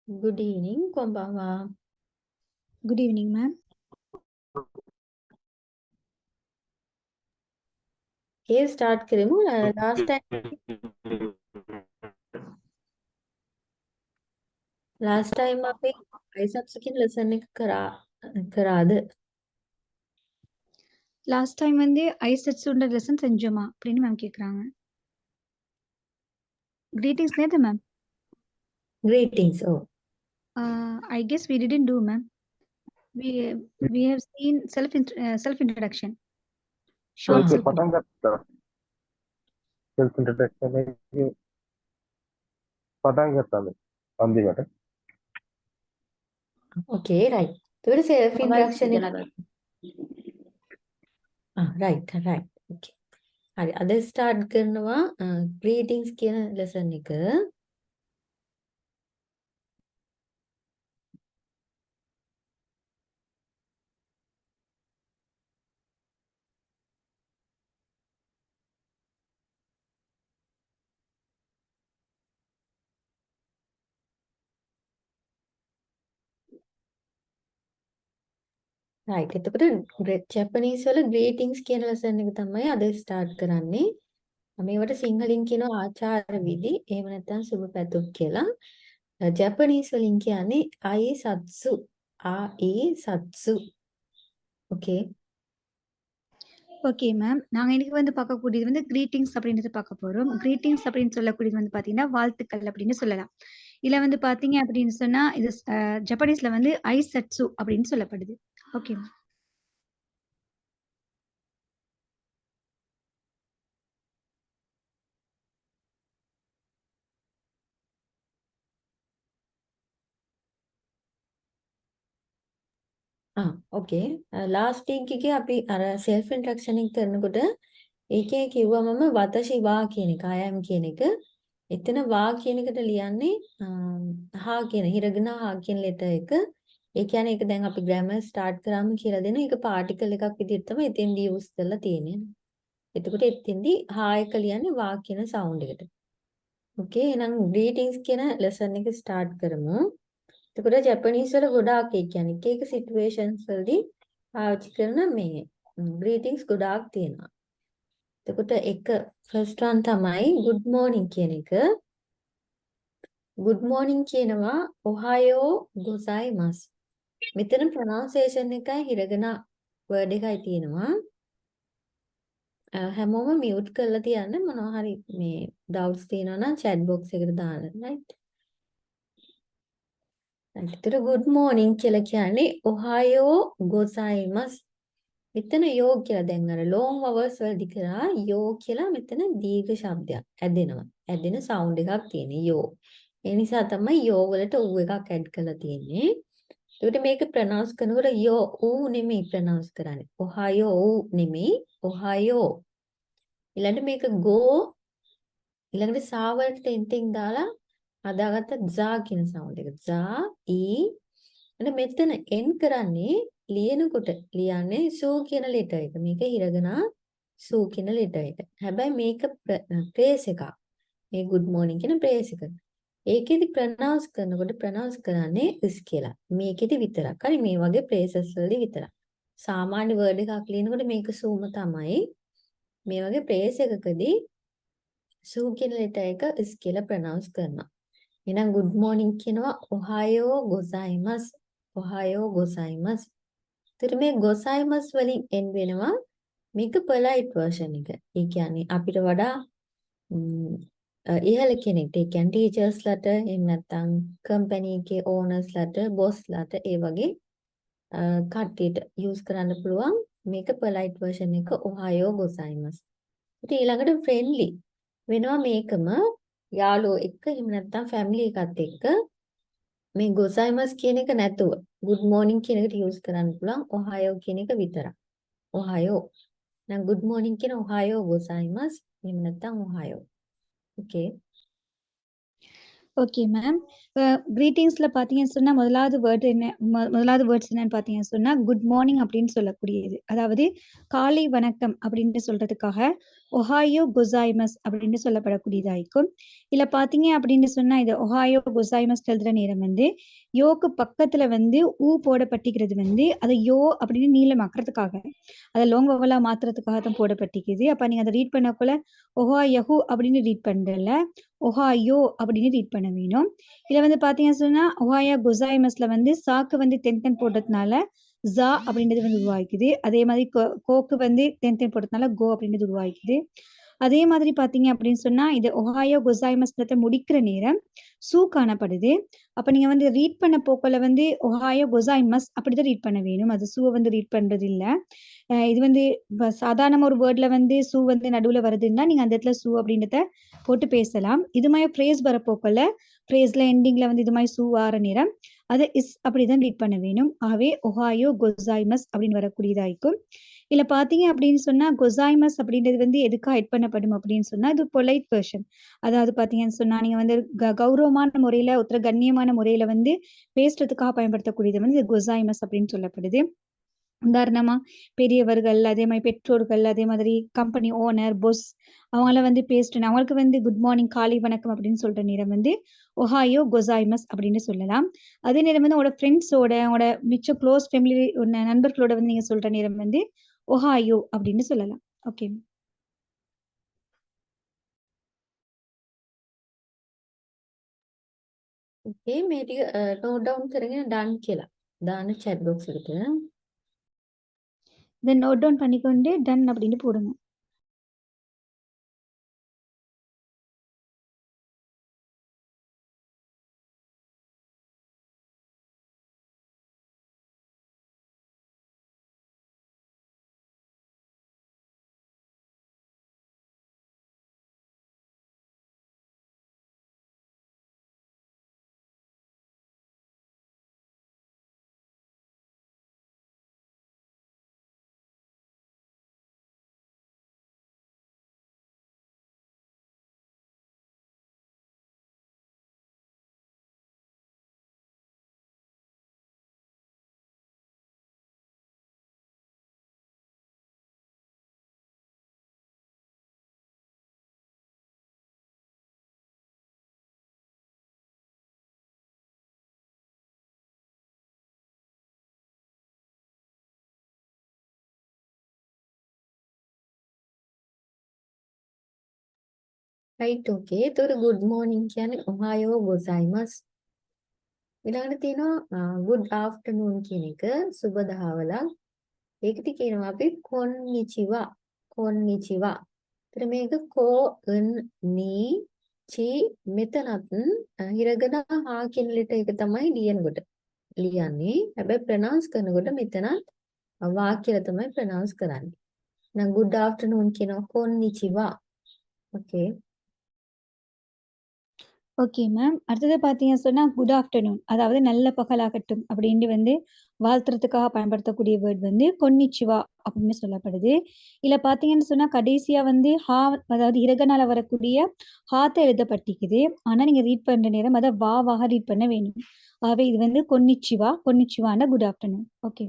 Good evening, konbanwa. Good evening, ma'am. Here start කරමු. Last time අපි ISAPS කියන lesson එක කරාද? Last time வந்து ஐசெட்ஸ் உண்ட லெசன் செஞ்சோமா அப்படின்னு மேம் கேக்குறாங்க. Greetings நேத்து ma'am. Greetings. Oh. I guess we didn't do, ma'am. We have seen self introduction. Short. Okay, පටන් ගත්තා. self introduction එකේ පටන් ගත්තාද? අන්තිමට. Okay, right. එතකොට self introduction එක right. Okay. හරි. අද start කරනවා greetings කියන lesson එක. right. එතකොට Japanese වල greetings කියන lesson එක තමයි අද start කරන්නේ. මේවට සිංහලින් කියනවා ආචාර විදි එහෙම නැත්නම් සුබ පැතුම් කියලා. ජපනීස් වලින් කියන්නේ අයිසත්සු. ආයිසත්සු. ஓகே. Okay ma'am. நாங்க இன்னைக்கு வந்து பார்க்கக்கூடியது வந்து கிரீட்டிங்ஸ் அப்படின்றத பார்க்க போறோம். கிரீட்டிங்ஸ் அப்படின்னு சொல்லக்கூடியது வந்து பாத்தீங்கன்னா வாழ்த்துக்கள் அப்படின்னு சொல்லலாம். இதுல வந்து பாத்தீங்க அப்படின்னு சொன்னா இது ஜப்பனீஸ்ல வந்து ஐசட்சு அப்படின்னு சொல்லப்படுது. Okay ma'am. Okay. Last week එකේ අපි අර self introduction එක කරනකොට ඒකේ කිව්වා මම වතෂි වා කියන එක I am කියන එක. එතන වා කියන එකට ලියන්නේ හා කියන හිරගෙන හා කියන letter එක. ඒ කියන්නේ ඒක දැන් අපි grammar start කරාම කියලා දෙන ඒක particle එකක් විදිහට තමයි එතෙන්දී use කරලා තියෙන්නේ. එතකොට එතෙන්දී හා එක ලියන්නේ වා කියන sound එකට. ඕකේ. එහෙනම් greetings කියන lesson එක start කරමු. එතකොට ජපනීස් වල ගොඩාක් ඒ කියන්නේ එක එක සිටුේෂන්ස් වලදී පාවිච්චි කරන මේ greetings ගොඩාක් තියෙනවා. එතකොට එක first one තමයි good morning කියන එක. good morning කියනවා ohayou gozaimasu. මෙතන pronunciation එකයි හිරගන word එකයි තියෙනවා. හැමෝම mute කරලා තියන්න මොනවා හරි මේ doubts තියෙනවා නම් chat box එකට දාන්න right. එතකොට good morning කියලා කියන්නේ ohayou gozaimasu. මෙතන යෝ කියලා දැන් අර long vowels වලදී කරා යෝ කියලා මෙතන දීර්ඝ ශබ්දයක් ඇදෙනවා. ඇදෙන sound එකක් තියෙන යෝ. ඒ නිසා තමයි යෝ වලට ඌ එකක් ඇඩ් කරලා තියෙන්නේ. ඒකට මේක ප්‍රොනවුන්ස් කරනකොට යෝ ඌ නෙමෙයි ප්‍රොනවුන්ස් කරන්නේ. ඔහායෝ ඌ නෙමෙයි ඔහායෝ. ඊළඟට මේක ගෝ ඊළඟට සා වලට ටෙන්ටින් දාලා හදාගත්ත ජා කියන sound එක. ජා ඊ එන්න මෙතන එන් කරන්නේ ලියනකොට ලියන්නේ සූ කියන letter එක. මේක හිරගනා සූ කියන letter එක. හැබැයි මේක ප්‍රේස් එකක්. මේ good morning කියන ප්‍රේස් එක. ඒකෙදි ප්‍රොනවුන්ස් කරනකොට ප්‍රොනවුන්ස් කරන්නේ is කියලා. මේකෙදි විතරක්. හරි මේ වගේ ප්‍රේසස් වලදී විතරක්. සාමාන්‍ය වර්ඩ් එකක් ලියනකොට මේක සූම තමයි. මේ වගේ ප්‍රේස් එකකදී සූ කියන letter එක is කියලා ප්‍රොනවුන්ස් කරනවා. එහෙනම් good morning කියනවා ohayou gozaimasu. ohayou gozaimasu. ඒතර මේ gozaimasu වලින් end වෙනවා මේක polite version එක. ඒ කියන්නේ අපිට වඩා ඉහළ කෙනෙක්ට ඒ කියන්නේ ටීචර්ස්ලට එහෙම නැත්නම් කම්පැනි එකේ ඕනර්ස්ලට බොස්ලට ඒ වගේ කට්ටියට යූස් කරන්න පුළුවන් මේක polite version එක ohayou gozaimasu. ඊට ඊළඟට friendly වෙනවා මේකම යාළුවෝ එක්ක එහෙම නැත්නම් family එකත් එක්ක මේ gozaimasu කියන එක නැතුව good morning කියන එකට යූස් කරන්න පුළුවන් ohayou කියන එක විතරයි. ohayou. නම් good morning කියන ohayou gozaimasu එහෙම නැත්නම් ohayou. Okay. Okay ma'am. கிரீட்டிங்ஸ்ல பாத்தீங்கன்னு சொன்னா முதலாவது வேர்ட்ஸ் என்னன்னு பாத்தீங்கன்னு சொன்னா குட் மார்னிங் அப்படின்னு சொல்லக்கூடியது. அதாவது காலை வணக்கம் அப்படின்னு சொல்றதுக்காக ஒஹாயோ கொசாய்மஸ் அப்படின்னு சொல்லப்படக்கூடியதாயிருக்கும். இல்ல பாத்தீங்க அப்படின்னு சொன்னா இது ஒஹாயோ கொசாய்மஸ் எழுதுற நேரம் வந்து யோக்கு பக்கத்துல வந்து ஊ போடப்பட்டிருக்கிறது வந்து அதை யோ அப்படின்னு நீளமாக்குறதுக்காக, அதை லாங் வவலா மாத்துறதுக்காக தான் போடப்பட்டிருக்குது. அப்ப நீங்க அதை ரீட் பண்ணக்குள்ள ஒஹாயஹு அப்படின்னு ரீட் பண்றல, ஒஹாயோ அப்படின்னு ரீட் பண்ண வேணும். இதுல வந்து பாத்தீங்கன்னா சொன்னா ஒஹாயா கொசாய்மஸ்ல வந்து சாக்கு வந்து தென் போடுறதுனால ஜா அப்படின்றது வந்து உருவாக்குது. அதே மாதிரி கோக்கு வந்து தென் போடுறதுனால கோ அப்படின்றது உருவாக்குது. அதே மாதிரி பாத்தீங்க அப்படின்னு சொன்னா இது ஒஹாயோ கொசாய்மஸ்ல முடிக்கிற நேரம் சூ காணப்படுது. அப்ப நீங்க வந்து ரீட் பண்ண போக்கல வந்து ஒஹாயோ கொசாய்மஸ் அப்படிதான் ரீட் பண்ண வேணும். அது சூவை வந்து ரீட் பண்றது இல்ல. இது வந்து சாதாரண ஒரு வேர்ட்ல வந்து சூ வந்து நடுவுல வருதுன்னா நீங்க அந்த இடத்துல சூ அப்படின்றத போட்டு பேசலாம். இது மாதிரி ஃப்ரேஸ் வரப்போக்கல ஃப்ரேஸ்ல எண்டிங்ல வந்து இது மாதிரி சூ ஆற நேரம் அது இஸ் அப்படிதான் ரீட் பண்ண வேணும். ஆகவே ஒஹாயோ கொசாய்மஸ் அப்படின்னு வரக்கூடியதாயிருக்கும். இல்ல பாத்தீங்க அப்படின்னு சொன்னா கொசாய்மஸ் அப்படின்றது வந்து எதுக்காக ஹெட் பண்ணப்படும் அப்படின்னு சொன்னா இது பொலைட் வெர்ஷன். அதாவது பாத்தீங்கன்னு சொன்னா நீங்க வந்து கௌரவமான முறையில ஒருத்தர கண்ணியமான முறையில வந்து பேசுறதுக்காக பயன்படுத்தக்கூடியது வந்து கொசாய்மஸ் அப்படின்னு சொல்லப்படுது. உதாரணமா பெரியவர்கள், அதே மாதிரி பெற்றோர்கள், அதே மாதிரி கம்பெனி ஓனர், பொஸ் அவங்கள வந்து பேசிட்டு அவங்களுக்கு வந்து குட் மார்னிங், காலை வணக்கம் அப்படின்னு சொல்ற நேரம் வந்து ஒஹாயோ கொசாய்மஸ் அப்படின்னு சொல்லலாம். அதே நேரம் வந்து உங்களோட ஃப்ரெண்ட்ஸோட, உங்களோட மிச்ச க்ளோஸ் ஃபேமிலி நண்பர்களோட வந்து நீங்க சொல்ற நேரம் வந்து ஒஹாயோ அப்படின்னு சொல்லலாம். ஓகே. ඕකේ මේ ටික නෝට් ඩවුන් කරගෙන ඩන් කියලා දාන්න chat box එකට. இதை நோட் டவுன் பண்ணிக்கொண்டு டன் அப்படின்னு போடுங்க. රයිට් ඕකේ. ඒතකොට good morning කියන්නේ ඔහායෝ ගොසයිමස්. ඊළඟට තියෙනවා good afternoon කියන එක සුබ දහවලක්. ඒකට කියනවා අපි කොන්නිචිවා. කොන්නිචිවා. ඒතර මේක කෝ එන් නී චි මෙතනත් හිරගන හා කියන ලෙටර් එක තමයි ලියනකොට ලියන්නේ. හැබැයි ප්‍රොනවුන්ස් කරනකොට මෙතනත් වා කියලා තමයි ප්‍රොනවුන්ස් කරන්නේ. නම් good afternoon කියනවා කොන්නිචිවා. ஓகே. Okay ma'am. அடுத்தது பார்த்தீங்கன்னு சொன்னா குட் ஆஃப்டர்நூன். அதாவது நல்ல பகலாகட்டும் அப்படின்னு வந்து வாழ்த்துறதுக்காக பயன்படுத்தக்கூடிய வேர்ட் வந்து கொன்னிச்சிவா அப்படின்னு சொல்லப்படுது. இல்ல பார்த்தீங்கன்னு சொன்னா கடைசியா வந்து அதாவது இறகனால வரக்கூடிய ஹாத்த எழுதப்பட்டிருக்குது. ஆனா நீங்க ரீட் பண்ற நேரம் அதை வாவாக ரீட் பண்ண வேணும். ஆகவே இது வந்து கொன்னிச்சிவா, கொன்னிச்சிவான குட் ஆஃப்டர்நூன். ஓகே.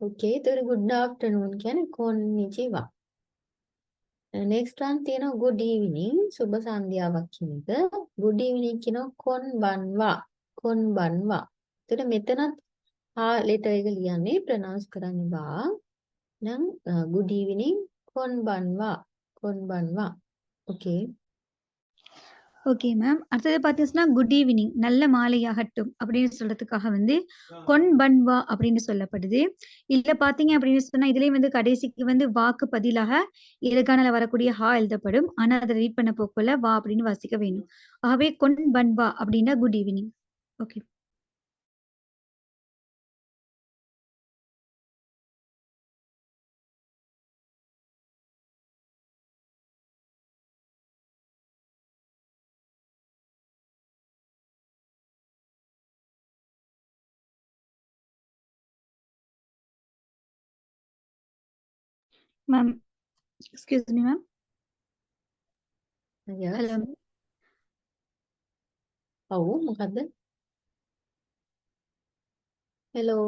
ஓகே. ඒතකොට good afternoon කියන්නේ කොන්නිචිවා. next one තියෙනවා good evening සුබ සන්ධ්‍යාවක් කියන එක. good evening කියනවා කොන්බන්වා. කොන්බන්වා. එතකොට මෙතනත් ආ letter එක ලියන්නේ pronounce කරන්නේ වා. නම් good evening කොන්බන්වා. කොන්බන්වා. okay. Okay ma'am. அடுத்தது பார்த்தீங்கன்னா குட் ஈவினிங் நல்ல மாலையாகட்டும் அப்படின்னு சொல்றதுக்காக வந்து கொன் பன் வா அப்படின்னு சொல்லப்படுது. இதுல பாத்தீங்க அப்படின்னு சொன்னா இதுலயும் வந்து கடைசிக்கு வந்து வாக்கு பதிலாக இலக்கானல வரக்கூடிய ஹா எழுதப்படும். ஆனா அதை ரீட் பண்ண போக்குள்ள வா அப்படின்னு வாசிக்க வேணும். ஆகவே கொன் பன் வா அப்படின்னா good evening. Okay. Ma'am excuse me ma'am. yes. Hello. ඔව් මොකද්ද? hello.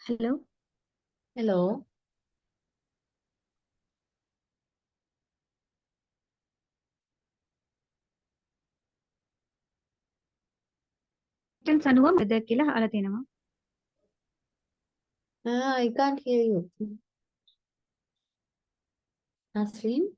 ஹலோ. hello. சென்டென்ஸ் அனுபவம் இதற்கில அலதேனமா. I can't hear you. Nasreen?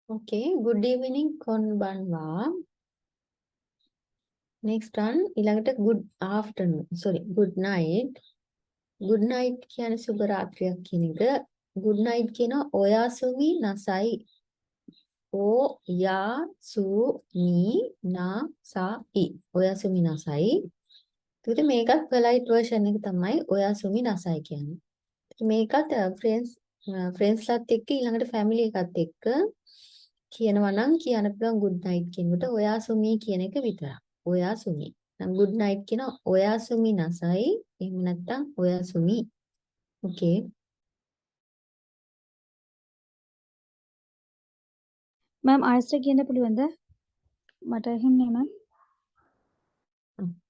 Okay, good evening konbanwa. Next one ඊළඟට good afternoon. Sorry, good night. Good night කියන්නේ සුබ රාත්‍රියක් කියන එක. Good night කියන ඔයාසුමි නසයි. ඔයාසුමි නසයි. ඔයාසුමි නසයි. එතකොට මේකත් polite version එක තමයි ඔයාසුමි නසයි කියන්නේ. මේකත් friends ලාත් එක්ක ඊළඟට family එකත් එක්ක කියනවා නම් කියන්න පුළුවන් good night කියනකොට ඔයාසුමි කියන එක විතරයි. ඔයාසුමි. නම් good night කියන ඔයාසුමි නසයි. එහෙම නැත්නම් ඔයාසුමි. okay. மேம் ஆயிஸ்டர் කියන්න පුළුවන්ද? මට ඇහෙන්නේ මම.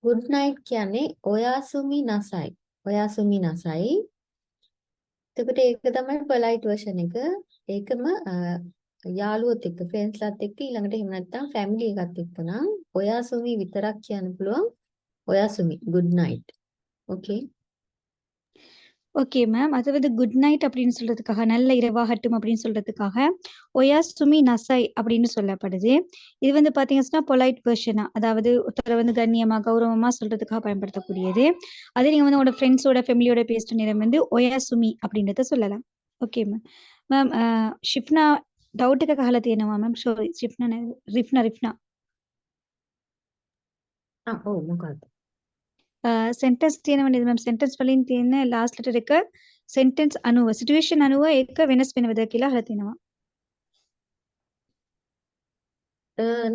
good night කියන්නේ ඔයාසුමි නසයි. ඔයාසුමි නසයි. එතකොට ඒක තමයි polite version එක. ඒකම යාළුවොත් එක්ක friends ලාත් එක්ක ඊළඟට එහෙම නැත්නම් family එකත් එක්ක නම් ඔයාසුමි විතරක් කියන්න පුළුවන්. ඔයාසුමි good night. okay. Okay ma'am. அது வந்து குட் நைட் அப்படின்னு சொல்றதுக்காக நல்ல இரவாகட்டும் அப்படின்னு சொல்றதுக்காக ஒயா சுமி நசை அப்படின்னு சொல்லப்படுது. இது வந்து பாத்தீங்கன்னா பொலைட் வெர்ஷனா அதாவது ஒருத்தரை வந்து கண்ணியமா கௌரவமா சொல்றதுக்காக பயன்படுத்தக்கூடியது. அதே நீங்க வந்து உங்களோட ஃப்ரெண்ட்ஸோட ஃபேமிலியோட பேசுற நேரம் வந்து ஒயா சுமி அப்படின்றத சொல்லலாம். Okay ma'am. மேம் ஷிஃப்னா டவுட்டுக்கு காலத்து என்னவா மேம்? சாரி ஷிஃப்னா ரிஃப்னா ரிஃப்னா ඔව් මොකක්ද? सेंटेंस තියෙන වනේද මම सेंटेंस වලින් තියෙන ලාස්ට් ලෙටර් එක सेंटेंस අනුව සිටුේෂන් අනුව ඒක වෙනස් වෙනවද කියලා අහලා තිනවා.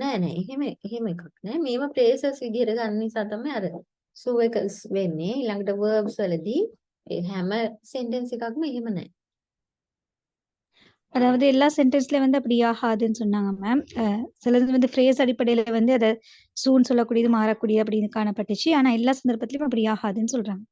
නෑ නෑ එහෙම එකක් නෑ. මේව phrases විදිහට ගන්න නිසා තමයි අර සූ එක වෙන්නේ. ඊළඟට verbs වලදී ඒ හැම sentence එකක්ම එහෙම නෑ. அதாவது எல்லா சென்டென்ஸ்ல வந்து அப்படி ஆகாதுன்னு சொன்னாங்க மேம். சிலது வந்து ஃப்ரேஸ் அடிப்படையில வந்து அத சூன்னு சொல்லக்கூடியது மாறக்கூடியது அப்படின்னு காணப்பட்டுச்சு. ஆனா எல்லா சந்தர்ப்பத்திலயும் அப்படி ஆகாதுன்னு சொல்றாங்க.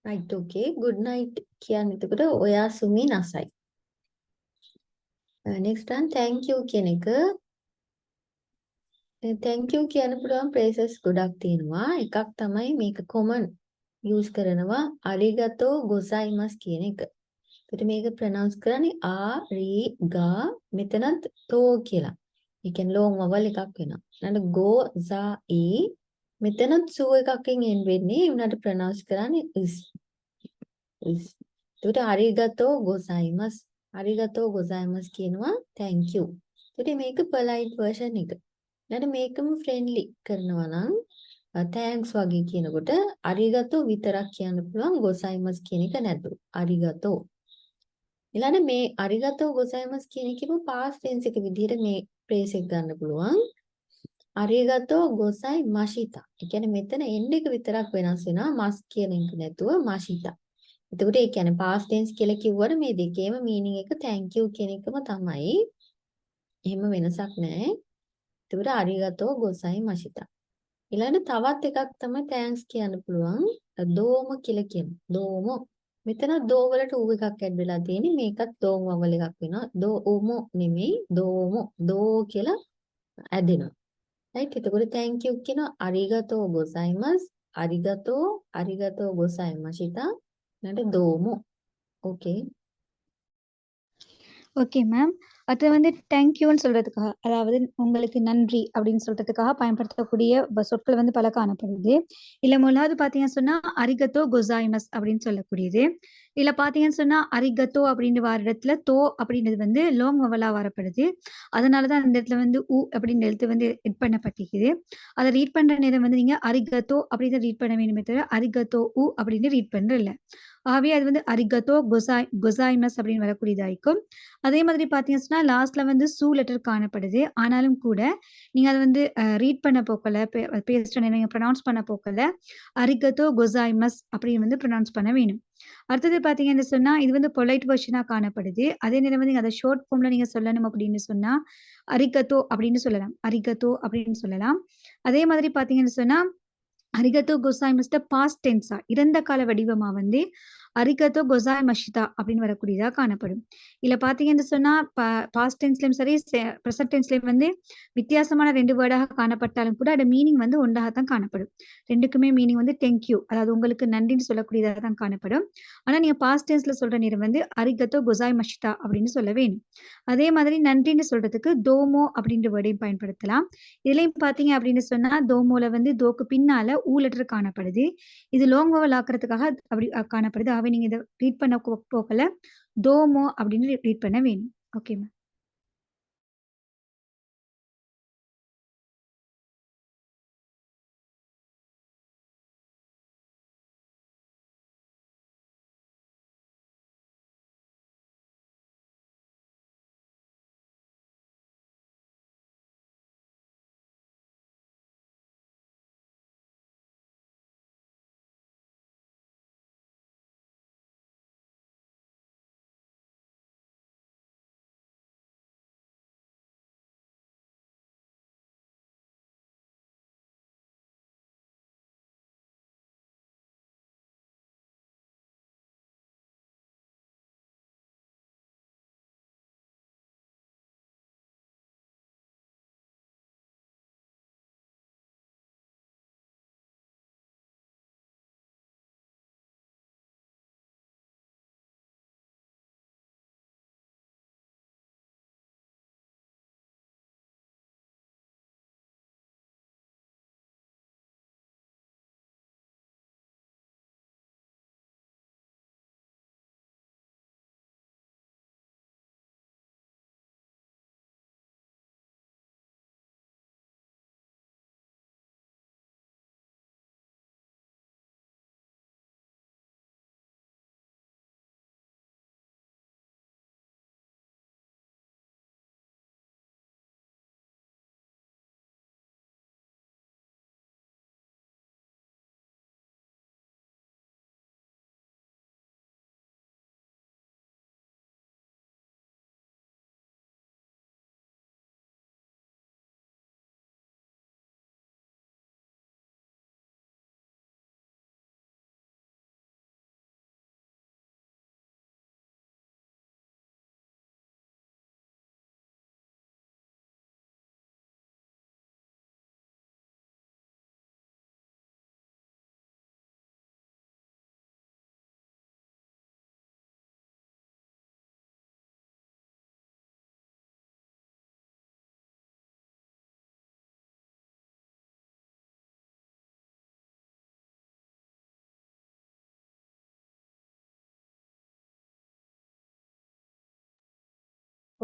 right okay good night කියන්නේ එතකොට ඔයා Sumi නසයි next one thank you කියන එක thank you කියන්න පුළුවන් phrases ගොඩක් තියෙනවා එකක් තමයි මේක common use කරනවා arigato gozaimasu කියන එක. එතකොට මේක pronounce කරන්නේ ආරිගා මෙතනත් තෝ කියලා. ඒ කියන්නේ long vowel එකක් වෙනවා. ඊළඟ gozai මෙතනත් සූ එකකින් end වෙන්නේ උනාට pronounce කරන්නේ is. එතකොට arigato gozaimasu arigato gozaimasu කියනවා thank you. එතකොට මේක polite version එක. ඊළඟ මේකම friendly කරනවා නම් thanks වගේ කියනකොට arigato විතරක් කියන්න පුළුවන් gozaimasu කියන එක නැතුව. arigato. ඊළඟ මේ arigato gozaimasu කියන එකේම past tense එක විදිහට මේ phrase එක ගන්න පුළුවන්. arigato gozaimashita. ඒ කියන්නේ මෙතන end එක විතරක් වෙනස් වෙනවා mas කියන එක නැතුව mashita. එතකොට ඒ කියන්නේ past tense කියලා කිව්වට මේ දෙකේම meaning එක thank you කියන එකම තමයි. එහෙම වෙනසක් නැහැ. එතකොට arigato gozaimashita. ඊළඟට තවත් එකක් තමයි thanks කියන්න පුළුවන්. දෝම කියලා කියනවා. දෝම. මෙතන දෝ වලට ඌ එකක් ඇඩ් වෙලා තියෙන්නේ. මේකත් දෝම වවල් එකක් වෙනවා. දෝ උමෝ නෙමෙයි දෝම. දෝ කියලා ඇදෙනවා. right එතකොට thank you කියනවා arigato gozaimasu. arigato gozaimashita. ඊළඟට දෝම. okay okay ma'am. அது வந்து தேங்க்யூன்னு சொல்றதுக்காக, அதாவது உங்களுக்கு நன்றி அப்படின்னு சொல்றதுக்காக பயன்படுத்தக்கூடிய சொற்கள் வந்து பல காணப்படுது. இல்ல முதலாவது பாத்தீங்கன்னு சொன்னா அரிகத்தோ கொசாய்மஸ் அப்படின்னு சொல்லக்கூடியது. இல்ல பாத்தீங்கன்னு சொன்னா அரிகத்தோ அப்படின்னு வர இடத்துல தோ அப்படின்றது வந்து லோங் வவலா வரப்படுது. அதனாலதான் அந்த இடத்துல வந்து உ அப்படின்ற எழுத்து வந்து எட் பண்ணப்பட்டிருக்குது. அதை ரீட் பண்ற நேரம் வந்து நீங்க அரிகத்தோ அப்படின்னு ரீட் பண்ண வேண்டுமே தவிர அரிகத்தோ உ அப்படின்னு ரீட் பண்ற இல்ல. ஆகவே அது வந்து அரிகத்தோ கொசாய்மஸ் அப்படின்னு வரக்கூடியதாயிருக்கும். அதே மாதிரி பார்த்தீங்கன்னா சொன்னா லாஸ்ட்ல வந்து சூ லெட்டர் காணப்படுது. ஆனாலும் கூட நீங்க அத வந்து ரீட் பண்ண போக்கல, பேசுற நீங்க ப்ரொனவுன்ஸ் பண்ண போக்கல, அரிகத்தோ கொசாய்மஸ் அப்படின்னு வந்து ப்ரொனவுன்ஸ் பண்ண வேணும். அடுத்தது பார்த்தீங்கன்னு சொன்னா, இது வந்து பொலைட் வெர்ஷனா காணப்படுது. அதே நேரம் வந்து நீங்க அத ஷார்ட் ஃபார்ம்ல நீங்க சொல்லணும் அப்படின்னு சொன்னா, அரிகத்தோ அப்படின்னு சொல்லலாம். அரிகத்தோ அப்படின்னு சொல்லலாம். அதே மாதிரி பார்த்தீங்கன்னு சொன்னா, அரிகத்தோ கொசாய்மஸ்ட பாஸ்ட் டென்ஸா இறந்த கால வடிவமா வந்து அரிகத்தோ கொசாய்மஷிதா அப்படின்னு வரக்கூடியதா காணப்படும். இதுல பாத்தீங்கன்னு சொன்னா பாஸ்ட் டென்ஸ்லயும் சரி ப்ரெசன்ட் டென்ஸ்லயும் வந்து வித்தியாசமான 2 வேர்டாக காணப்பட்டாலும் கூட அதோட மீனிங் வந்து ஒன்றாகத்தான் காணப்படும். ரெண்டுக்குமே மீனிங் வந்து தேங்க்யூ, அதாவது உங்களுக்கு நன்றின்னு சொல்லக்கூடியதாக தான் காணப்படும். ஆனா நீங்க பாஸ்ட் டென்ஸ்ல சொல்ற நேரம் வந்து அரிகத்தோ கொசாய்மஷிதா அப்படின்னு சொல்ல வேணும். அதே மாதிரி நன்றின்னு சொல்றதுக்கு தோமோ அப்படின்ற வேர்டையும் பயன்படுத்தலாம். இதுலயும் பாத்தீங்க அப்படின்னு சொன்னா தோமோல வந்து தோக்கு பின்னால ஊ லெட்டர் காணப்படுது. இது லாங் வவல் ஆக்குறதுக்காக அப்படி காணப்படுது. ஆகவே நீங்க இதை ரீட் பண்ண போகல தோமோ அப்படின்னு ரீட் பண்ண வேணும். Okay ma'am.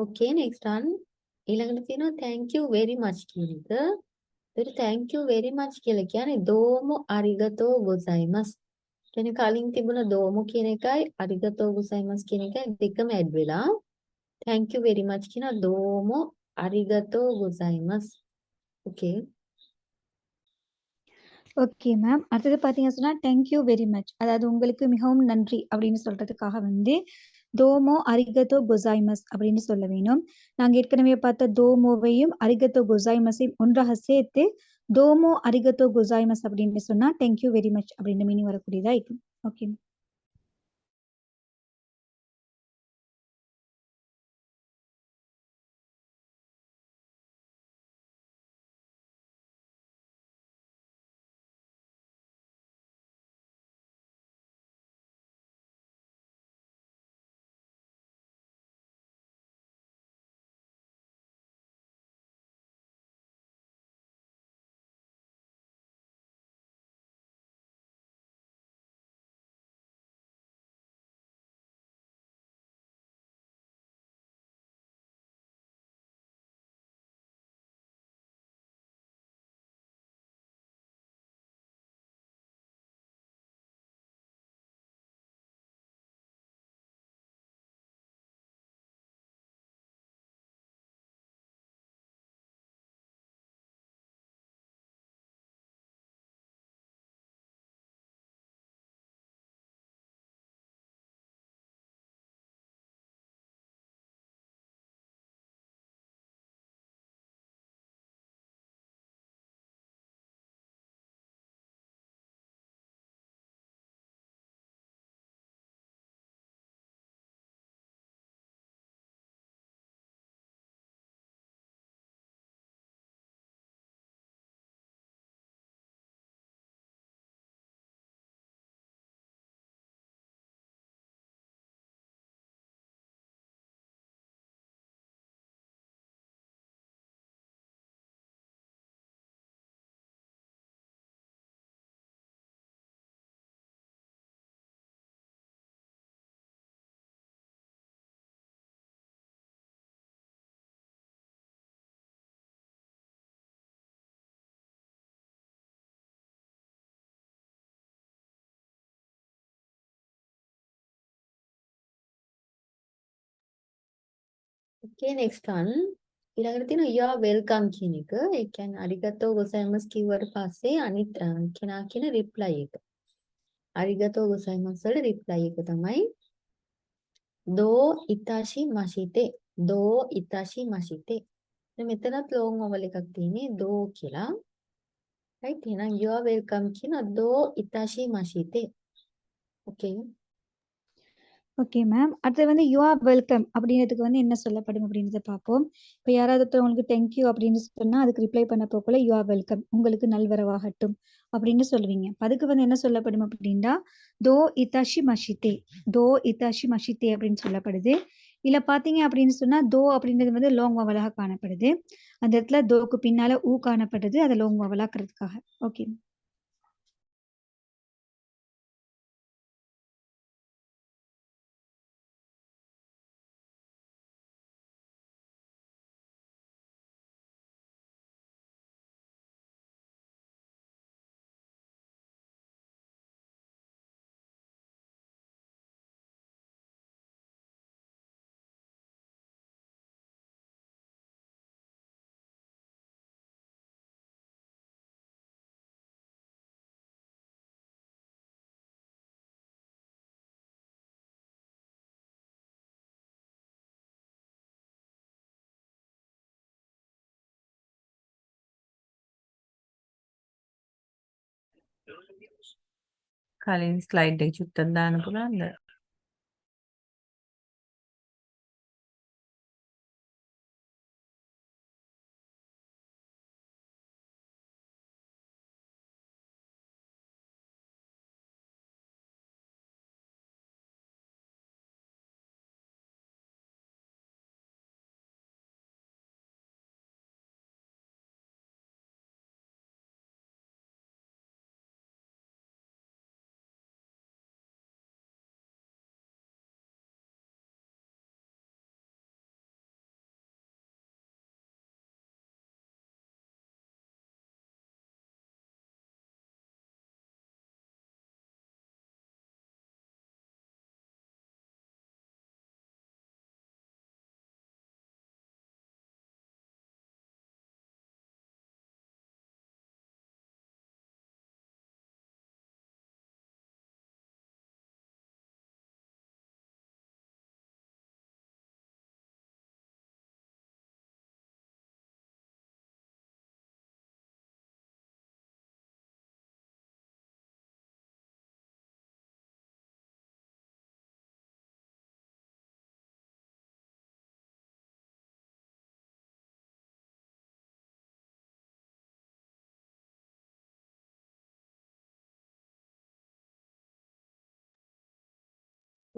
Okay, next one. ඊළඟට තියෙනවා thank you very much කියන එක. ඒතර thank you very much කියලා කියන්නේ දෝමෝ අරිගතෝ ගොසයිමස්. කියන්නේ කලින් තිබුණ දෝමෝ කියන එකයි අරිගතෝ ගොසයිමස් කියන එකයි දෙකම ඇඩ් වෙලා thank you very much කියන දෝමෝ අරිගතෝ ගොසයිමස්. Okay. Okay ma'am. அடுத்தது பார்த்தீங்க சொன்னா, தேங்க் யூ வெரி மச். அதாவது உங்களுக்கு மிகவும் நன்றி அப்படின்னு சொல்றதுக்காக வந்து, தோமோ அரிகதோ கொசாய்மஸ் அப்படின்னு சொல்ல வேணும். நாங்க ஏற்கனவே பார்த்த தோமோவையும், அரிகதோ கொசாய்மஸையும் ஒன்றாக சேர்த்து, தோமோ அரிகதோ கொசாய்மஸ் அப்படின்னு சொன்னா, தேங்க் யூ வெரி மச் அப்படின்ற மீனிங் வரக்கூடியதா இருக்கும். ஓகே. Okay, next one. ඊළඟට තියෙනවා you are welcome කියන එක. ඒ කියන්නේ අරිගතෝ ගොසයිමස් කිව්වට පස්සේ අනිත් කෙනා කියන reply එක. අරිගතෝ ගොසයිමස් වල reply එක තමයි දෝ ඉතාෂි මෂිතේ. දෝ ඉතාෂි මෂිතේ. දැන් මෙතනත් long vowel එකක් තියෙන්නේ දෝ කියලා. right? එහෙනම් you are welcome කියන දෝ ඉතාෂි මෂිතේ. Okay. Okay ma'am. அடுத்தது வந்து யூ ஆர் வெல்கம் அப்படிங்கிறதுக்கு வந்து என்ன சொல்லப்படும் அப்படின்றத பார்ப்போம். இப்போ யாராவது ஒருத்தவங்களுக்கு தேங்க்யூ அப்படின்னு சொன்னா அதுக்கு ரிப்ளை பண்ண போக்குள்ள யூ ஆர் வெல்கம், உங்களுக்கு நல்வரவாகட்டும் அப்படின்னு சொல்லுவீங்க. அப்ப அதுக்கு வந்து என்ன சொல்லப்படும் அப்படின்னா தோ இதாஷி மஷிதே, தோ இதாஷி மஷிதே அப்படின்னு சொல்லப்படுது. இல்ல பாத்தீங்க அப்படின்னு சொன்னா தோ அப்படின்றது வந்து லோங் வவலாக காணப்படுது. அந்த இடத்துல தோக்கு பின்னால ஊ காணப்படுது, அதை லோங் வவலாக்குறதுக்காக. ஓகே. කලින් ස්ලයිඩ් එක චුට්ටක් දාන්න පුළුවන්ද?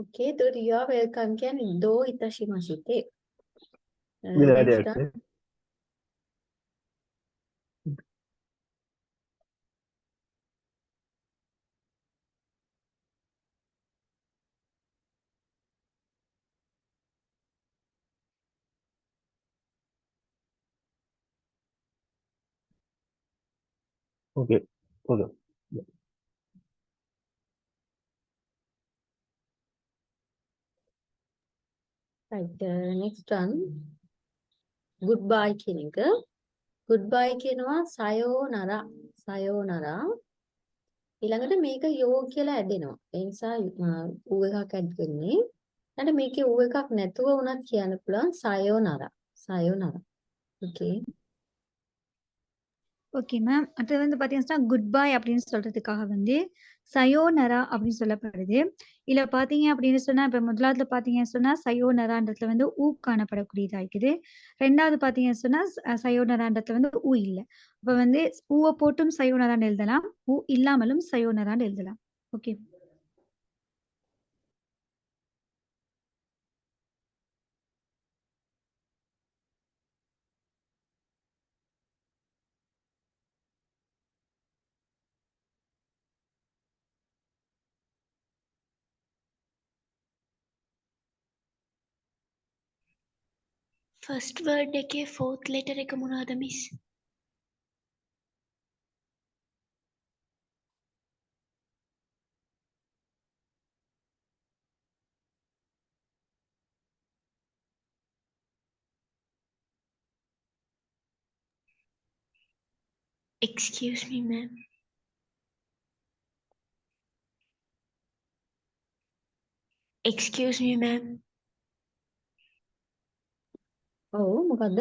Okay, එතකොට you are welcome කියන්නේ do itashimashite. විනාඩියක් Next one. Okay போதும். Right, next one. Goodbye කියන එක. Goodbye කියනවා sayonara. Sayonara. ඊළඟට මේක yo කියලා ඇදෙනවා. ඒ නිසා u එකක් ඇඩ් කරන්නේ. ඊට මේකේ u එකක් නැතුව වුණත් කියන්න පුළුවන් sayonara. Sayonara. Okay. Okay ma'am. அடுத்தது வந்து பார்த்தீங்கன்னா, குட் பை அப்படின்னு சொல்றதுக்காக வந்து சயோனரா அப்படின்னு சொல்லப்படுது. இதுல பார்த்தீங்க அப்படின்னு சொன்னா, இப்ப முதலாவதுல பார்த்தீங்கன்னு சொன்னா, சயோனரான்றதுல வந்து ஊ காணப்படக்கூடியதா இருக்குது. 2வது பார்த்தீங்கன்னு சொன்னா, சயோனரான்றதுல வந்து ஊ இல்ல. அப்ப வந்து ஊவ போட்டும் சயோனரான்னு எழுதலாம். ஊ இல்லாமலும் சயோனரான்னு எழுதலாம். ஓகே. ෆස්ට් වර්ඩ් එකේ ෆෝත් ලෙටර් එක මොනවද miss? Excuse me ma'am. Excuse me ma'am. ඔව් මොකද්ද?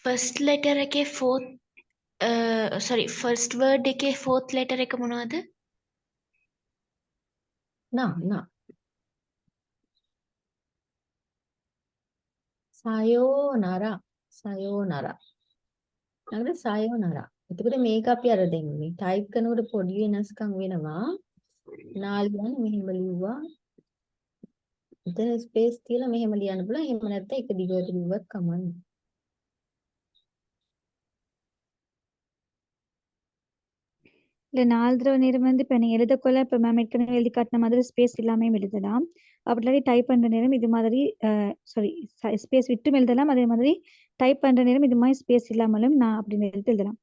ෆස්ට් ලෙටර් එකේ ෆෝත් ෆස්ට් වර්ඩ් එකේ ෆෝත් ලෙටර් එක මොනවද? නා. sayonara. Sayonara. ඊළඟට sayonara. එතකොට මේක අපි අර දෙන්නේ ටයිප් කරනකොට පොඩි වෙනස්කම් වෙනවා. නාලියන් මෙහෙම ලිව්වා. එතන ස්පේස් තියලා මෙහෙම ලියන්න පුළුවන්. එහෙම නැත්නම් එක දිගට ලිව්වත් කමන්නේ. இல்ல 4 தடவை நேரம் வந்து இப்ப நீங்க எழுதக்கொள்ள இப்ப மேம் ஏற்கனவே எழுதி காட்டின மாதிரி ஸ்பேஸ் இல்லாமையும் எழுதலாம். அப்படி இல்லாட்டி டைப் பண்ற நேரம் இது மாதிரி ஸ்பேஸ் விட்டும் எழுதலாம். அதே மாதிரி டைப் பண்ற நேரம் இது மாதிரி ஸ்பேஸ் இல்லாமலும் நான் அப்படின்னு எடுத்து எழுதலாம்.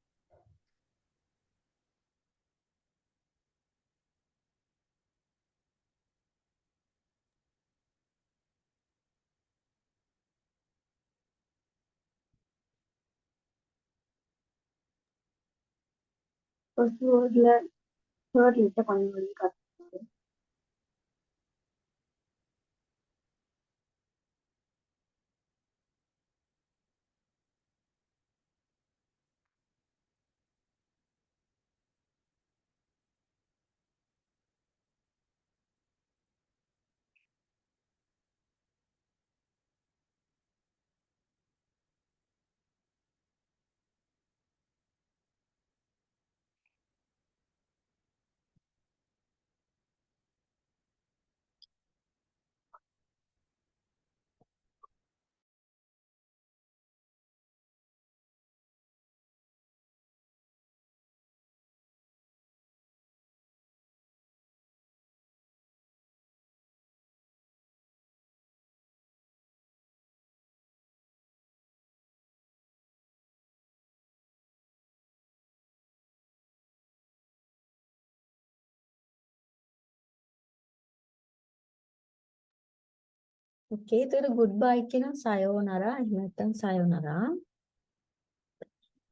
ஃபர்ஸ்ட் வேர்ட்ல தேர்ட் லெட்டர் பண்ணி காட்டுறாங்க. Okay, එතකොට goodbye කියනවා sayonara. එහෙම නැත්නම් sayonara.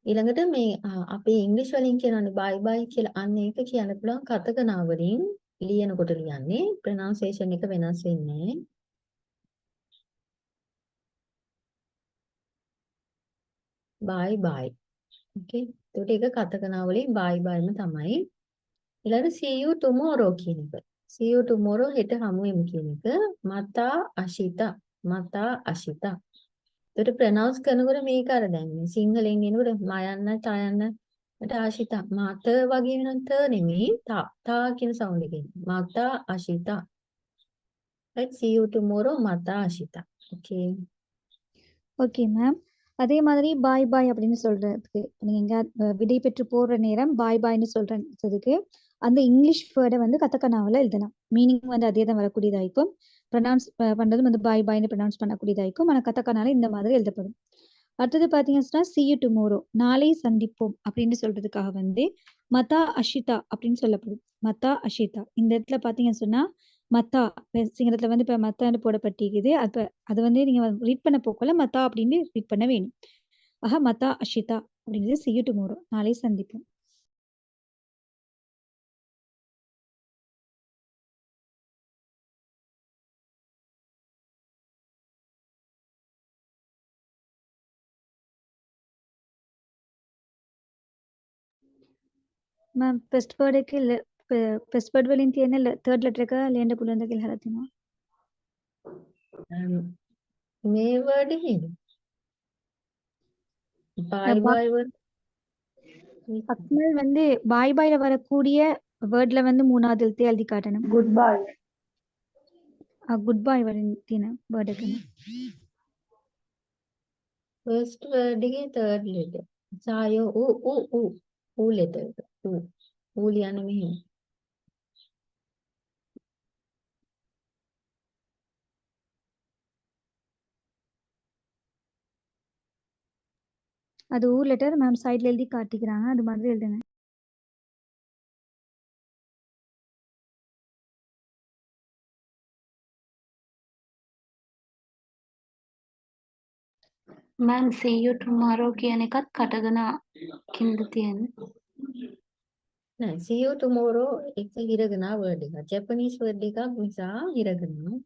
ඊළඟට මේ අපේ ඉංග්‍රීසි වලින් කියනවානේ bye bye කියලා. අන්න ඒක කියන්න පුළුවන් කතකනා වලින් ලියනකොට ලියන්නේ pronunciation එක වෙනස් වෙන්නේ. bye bye. Okay. එතකොට ඒක කතකනා වලින් bye bye ම තමයි. ඊළඟට see you tomorrow කියන එක. see you tomorrow හෙට හමු වෙමු කියන එක. mata ashita. mata ashita. එතකොට ප්‍රොනවුන්ස් කරනකොට මේක අර දැන් මේ සිංහලෙන් එනකොට මයන්න ටයන්න මට ආශිතා මාත වගේ වෙනත් ත නෙමෙයි තා කියන සවුන්ඩ් එකෙන් මාතා ආශිතා Right? See you tomorrow, Mata Ashita. Okay. Okay ma'am. அதே மாதிரி பாய் பாய் அப்படின்னு சொல்றதுக்கு நீங்க எங்க விடை பெற்று போற நேரம் பாய் பாய்னு சொல்றதுக்கு அந்த இங்கிலீஷ் வேர்டை வந்து கத்தக்கனாவில் எழுதலாம். மீனிங் வந்து அதே தான் வரக்கூடியதா இருக்கும். ப்ரொனவுன்ஸ் பண்றதும் வந்து பாய் பாய்னு ப்ரொனவுன்ஸ் பண்ணக்கூடியதா இருக்கும். ஆனால் கத்தக்கனால இந்த மாதிரி எழுதப்படும். அடுத்தது பார்த்தீங்கன்னா see you tomorrow நாளை சந்திப்போம் அப்படின்னு சொல்றதுக்காக வந்து மதா அஷிதா அப்படின்னு சொல்லப்படும். மதா அஷிதா இந்த இடத்துல பார்த்தீங்கன்னு சொன்னா மத்தா சிங்களத்துல வந்து இப்ப மத்தான்னு போடப்பட்டிருக்குது. அப்ப அது வந்து நீங்க ரீட் பண்ண போக்கல மத்தா அப்படின்னு ரீட் பண்ண வேணும். ஆக மத்தா அஷிதா அப்படிங்கிறது see you tomorrow நாளை சந்திப்போம். मैम फर्स्ट वर्ड के फर्स्ट वर्ड वाली थी ना थर्ड लेटर का लेंड बुलंद के हालत है ना මේ වර්ඩ් එකේද? bye bye word. அக்மல் வந்து பாய் பாய்ல வரக்கூடிய வேர்ட்ல வந்து மூணாவது எழுத்து எழுதி காட்டணும். குட் பாய். குட் பாய் வரீங்க வேர்டுக்கு first word එකේ third letter. සායෝ ඌ letter එක. ඌ ලියන්න මෙහෙම. அது ஊ லெட்டர் மேம் சைட்ல எழுதி காட்டிக்கிறாங்க. அது மாதிரி எழுதுங்க. මෑම් see you tomorrow කියන එකත් කටගෙන කින්ද තියෙන්නේ. නෑ see you tomorrow එක හිරගනා word එකක්. Japanese word එකක් නිසා හිරගනා.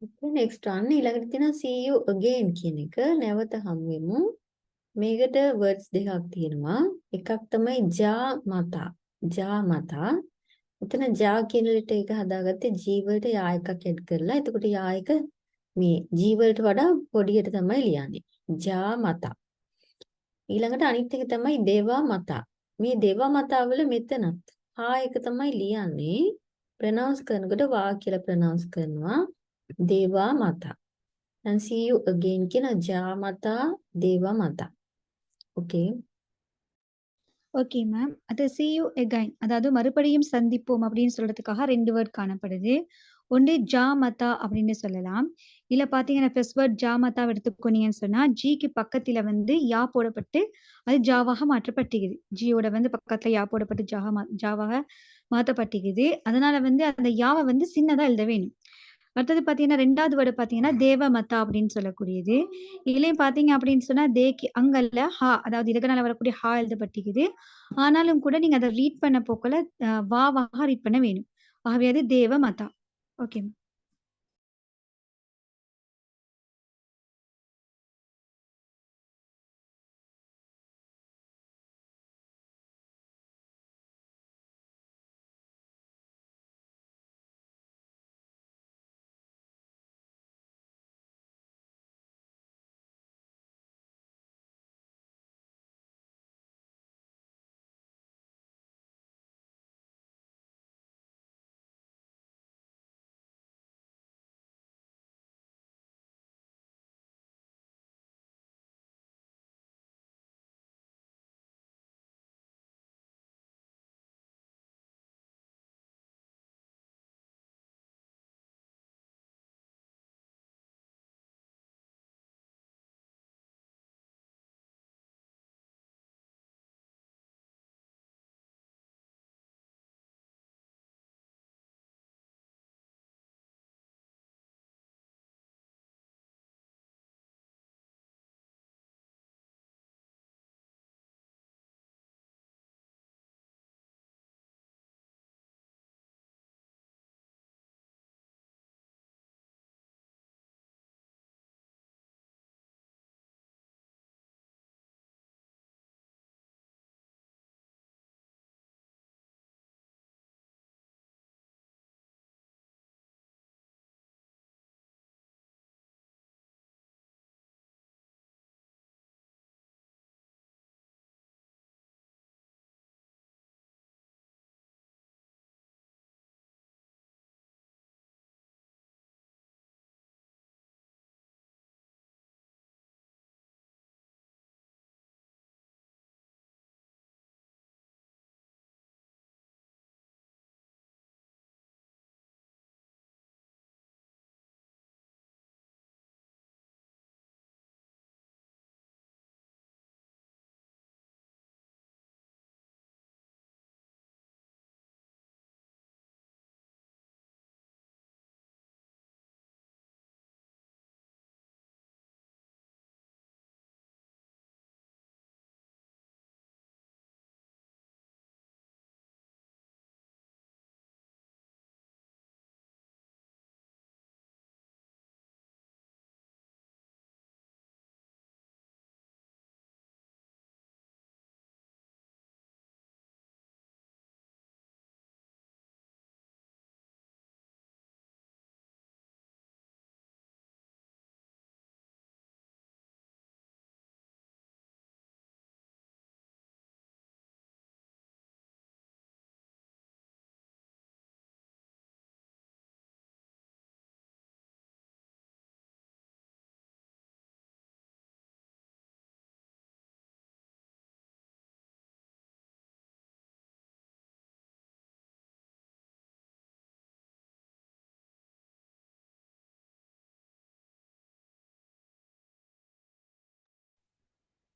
next one ඊළඟට තියෙනවා see you again කියන එක. නැවත හමු වෙමු. මේකට words දෙකක් තියෙනවා. එකක් තමයි ja mata. ja mata. එතන ja කියන ලෙටර් එක හදාගත්තේ G වලට යා එකක් ඇඩ් කරලා. එතකොට යා එක මේ G වලට වඩා පොඩියට තමයි ලියන්නේ. ja mata. ඊළඟට අනිත් එක තමයි දේවා මතා. මේ දේවා මතා වල මෙතනත් හා එක තමයි ලියන්නේ. ප්‍රොනවුන්ස් කරනකොට වා කියලා ප්‍රොනවුන්ස් කරනවා. දේවා මතා. දැන් see you again කියන ජා මතා දේවා මතා. ஓகே. Okay ma'am. அது see you again. அதாவது மறுபடியும் சந்திப்போம் அப்படின்னு சொல்றதுக்காக 2 வேர்ட் காணப்படுது. ஒன்று ஜாமதா அப்படின்னு சொல்லலாம். இல்ல பாத்தீங்கன்னா ஃபர்ஸ்ட் வேர்ட் ஜாமதா எடுத்துக்கோனீங்கன்னு சொன்னா ஜிக்கு பக்கத்துல வந்து யா போடப்பட்டு அது ஜாவாக மாற்றப்பட்டிருக்குது. ஜியோட வந்து பக்கத்துல யா போடப்பட்டு ஜாவாக மாற்றப்பட்டிருக்குது. அதனால வந்து அந்த யாவை வந்து சின்னதா எழுத வேணும். அடுத்தது பாத்தீங்கன்னா 2வது வேர்டு பாத்தீங்கன்னா தேவமதா அப்படின்னு சொல்லக்கூடியது. இதுலயும் பாத்தீங்க அப்படின்னு சொன்னா தேக்கு அங்கல்ல ஹா, அதாவது இதனால வரக்கூடிய ஹா எழுதப்பட்டிருக்குது. ஆனாலும் கூட நீங்க அதை ரீட் பண்ண போக்கல வாவாக ரீட் பண்ண வேணும். ஆகவே அது தேவமதா. ஓகே.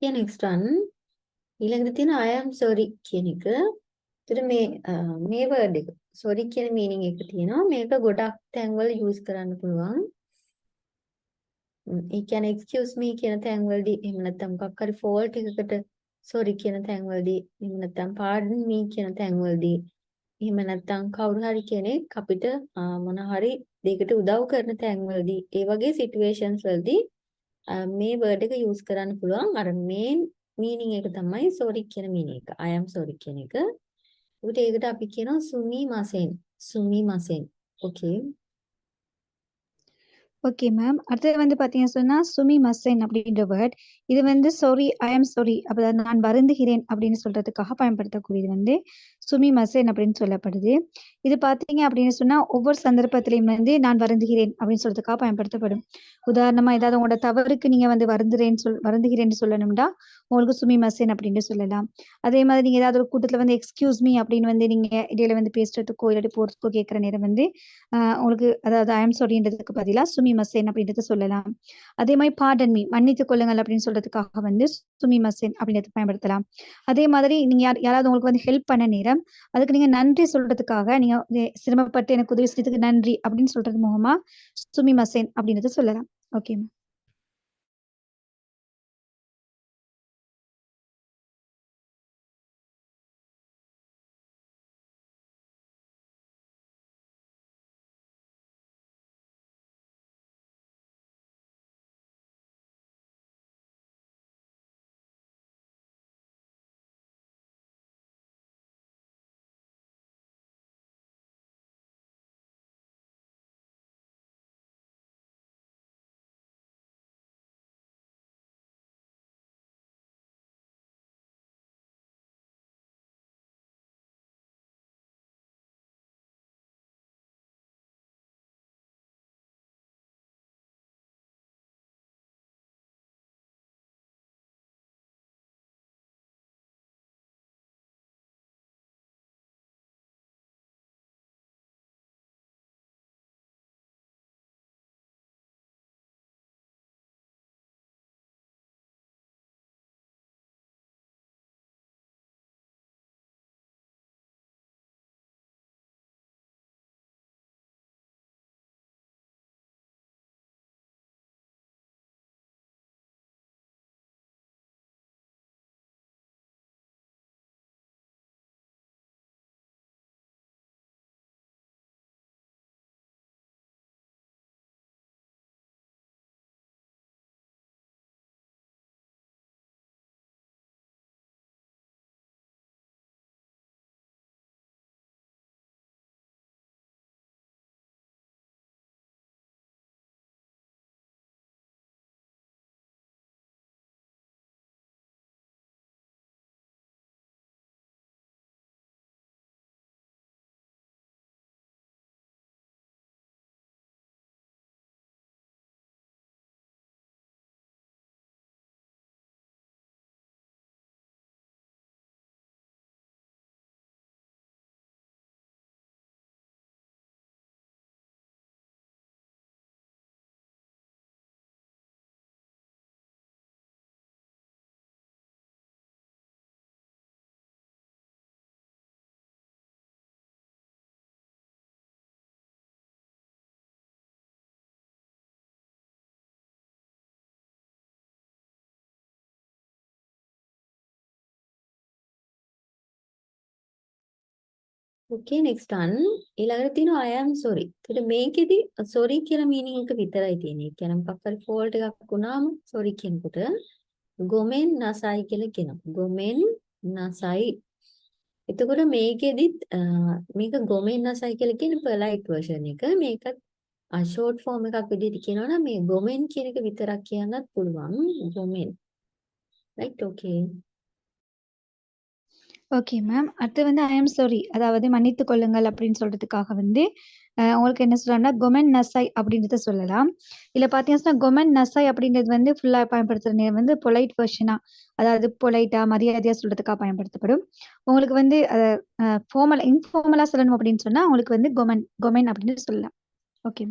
Yeah, next one. ඊළඟට තියෙන I am sorry කියන එක. ඒතර මේ word එක sorry කියන meaning එක තියෙනවා. මේක ගොඩක් තැන්වල use කරන්න පුළුවන්. ඒ කියන්නේ excuse me කියන තැන්වලදී එහෙම නැත්නම් මොකක් හරි fault එකකට sorry කියන තැන්වලදී එහෙම නැත්නම් pardon me කියන තැන්වලදී එහෙම නැත්නම් කවුරු හරි කෙනෙක් අපිට මොන හරි දෙයකට උදව් කරන තැන්වලදී ඒ වගේ සිටුේෂන්ස් වලදී මේ වර්ඩ් එක යූස් කරන්න පුළුවන්. අර මේන් මීනින් එක තමයි sorry කියන මීනින් එක. I am sorry කියන එක. ඒකට අපි කියනවා සුමිමසෙන්. සුමිමසෙන්. Okay. Okay ma'am. அடுத்தது வந்து பார்த்தீங்கன்னு சொன்னா, சுமிமசென் அப்படின்ற வேர்ட். இது வந்து சாரி, ஐ ஆம் சாரி. அப்ப நான் வருந்துகிறேன் அப்படின்னு சொல்றதுக்காக பயன்படுத்தக்கூடியது வந்து சுமிமசென் அப்படின்னு சொல்லப்படுது. இது பார்த்தீங்க அப்படின்னு சொன்னா, ஒவ்வொரு சந்தர்ப்பத்திலயும் வந்து நான் வருந்துகிறேன் அப்படின்னு சொல்றதுக்காக பயன்படுத்தப்படும். உதாரணமா ஏதாவது உங்களோட தவறுக்கு நீங்க வந்து வருந்துகிறேன்னு சொல்லணும்னா, உங்களுக்கு சுமிமசென் அப்படின்னு சொல்லலாம். அதே மாதிரி நீங்க ஏதாவது ஒரு கூட்டத்துல வந்து எக்ஸ்கியூஸ் மீ அப்படின்னு வந்து நீங்க இடையில வந்து பேசுறதுக்கோ இல்லாட்டி போறதுக்கோ கேட்கிற நேரம் வந்து உங்களுக்கு அதாவது ஐ ஆம் சாரின்றதுக்கு பதிலா சுமிமசென் அப்படின்றத சொல்லலாம். அதே மாதிரி பார்டன் மீ மன்னித்துக் கொள்ளுங்கள் அப்படின்னு சொல்றதுக்காக வந்து சுமிமசென் அப்படின்றத பயன்படுத்தலாம். அதே மாதிரி நீங்க யாராவது உங்களுக்கு வந்து ஹெல்ப் பண்ண நேரம் அதுக்கு நீங்க நன்றி சொல்றதுக்காக நீங்க சிரமப்பட்டு எனக்கு உதவி செஞ்சதுக்கு நன்றி அப்படின்னு சொல்றது மூலமா சுமிமசென் அப்படின்றத சொல்லலாம். ஓகே. Okay, next one. ඊළඟට තියෙනවා I am sorry. ඒකට මේකෙදි sorry කියලා meaning එක විතරයි තියෙන්නේ. ඒ කියන්නේ මොකක් හරි fault එකක් වුණාම sorry කියනකොට ගොමෙන් නසයි කියලා කියනවා. ගොමෙන් නසයි. එතකොට මේකෙදිත් මේක ගොමෙන් නසයි කියලා කියන්නේ polite version එක. මේකත් short form එකක් විදිහට කියනවා නම් මේ ගොමෙන් කියන එක විතරක් කියන්නත් පුළුවන්. ගොමෙන්. Right, okay. Okay ma'am. அடுத்து வந்து ஐ ஆம் சாரி அதாவது மன்னித்துக் கொள்ளுங்கள் அப்படின்னு சொல்றதுக்காக வந்து உங்களுக்கு என்ன சொல்லலாம்னா கொமென் நசை அப்படின்றத சொல்லலாம். இதுல பாத்தீங்கன்னா கொமென் நசை அப்படின்றது வந்து ஃபுல்லா பயன்படுத்துற நேரம் வந்து பொலைட் வெர்ஷனா அதாவது பொலைட்டா மரியாதையா சொல்றதுக்காக பயன்படுத்தப்படும். உங்களுக்கு வந்து இன்ஃபார்மலா சொல்லணும் அப்படின்னு சொன்னா உங்களுக்கு வந்து கொமென் அப்படின்னு சொல்லலாம். ஓகே.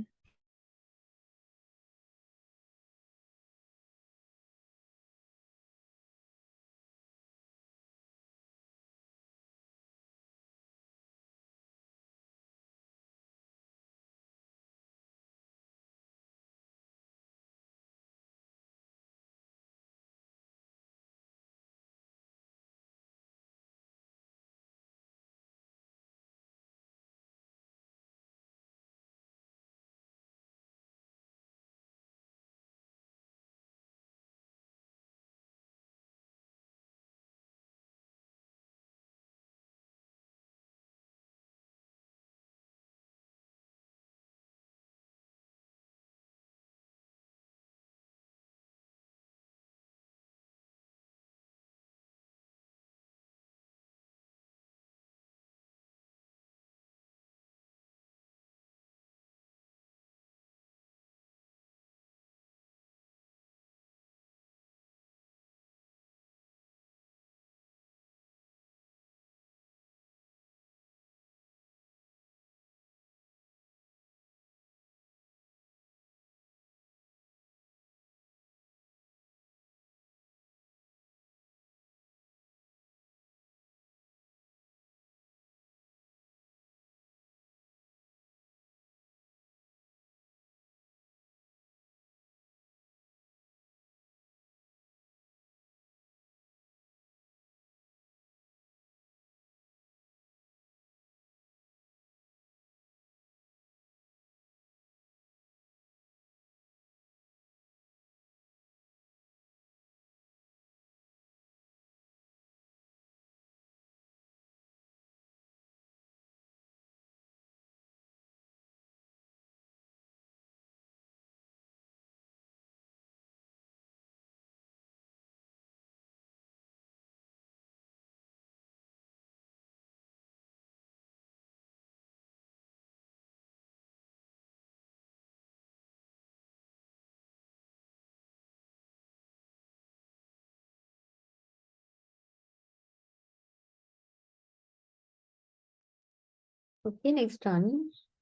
Okay, next one.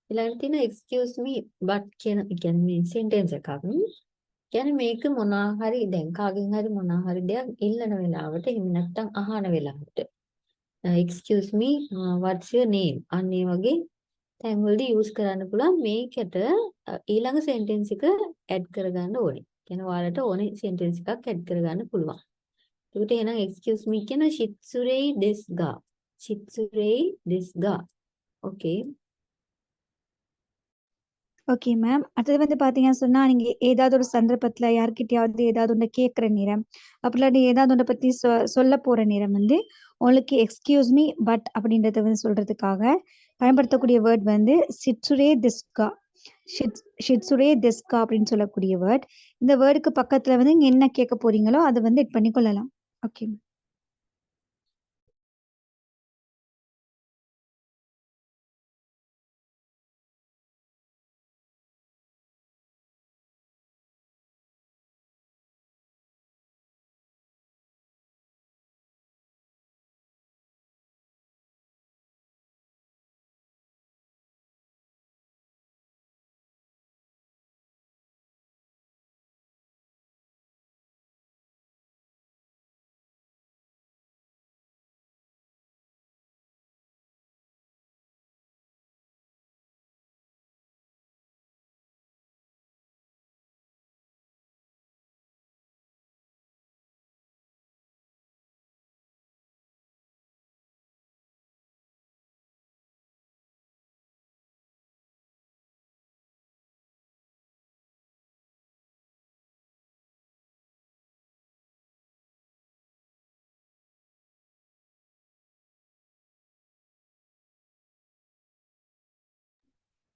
ඊළඟට තියෙන excuse me but කියන කියන්නේ sentence එකක්. කියන්නේ මේක මොනවා හරි දැන් කාගෙන් හරි මොනවා හරි දෙයක් ඉල්ලන වෙලාවට එහෙම නැත්නම් අහන වෙලාවට excuse me what's your name අන්න ඒ වගේ තැන්වලදී use කරන්න පුළුවන් මේකට ඊළඟ sentence එක add කරගන්න ඕනේ. කියන්නේ ඔයාලට ඕනේ sentence එකක් add කරගන්න පුළුවන්. ඒකට එහෙනම් excuse me කියන shitsurei desu ga shitsurei desu ga okay. Okay ma'am. அடுத்தது வந்து பார்த்தீங்கன்னு சொன்னா, நீங்க ஏதாவது ஒரு சந்தர்ப்பத்துல யார்கிட்டயாவது ஏதாவது ஒண்ணு கேட்கிற நேரம், அப்படி இல்லாட்டி ஏதாவது ஒண்ண பத்தி சொல்லப் போற நேரம் வந்து, உங்களுக்கு எக்ஸ்கியூஸ் மீ, பட் அப்படின்றத வந்து சொல்றதுக்காக பயன்படுத்தக்கூடிய வேர்ட் வந்து சிட்சுரே திஸ்கா. ஷிட்சுரே திஸ்கா அப்படின்னு சொல்லக்கூடிய வேர்ட். இந்த வேர்டுக்கு பக்கத்துல வந்து நீங்க என்ன கேட்க போறீங்களோ அதை வந்து எட் பண்ணி கொள்ளலாம். ஓகே.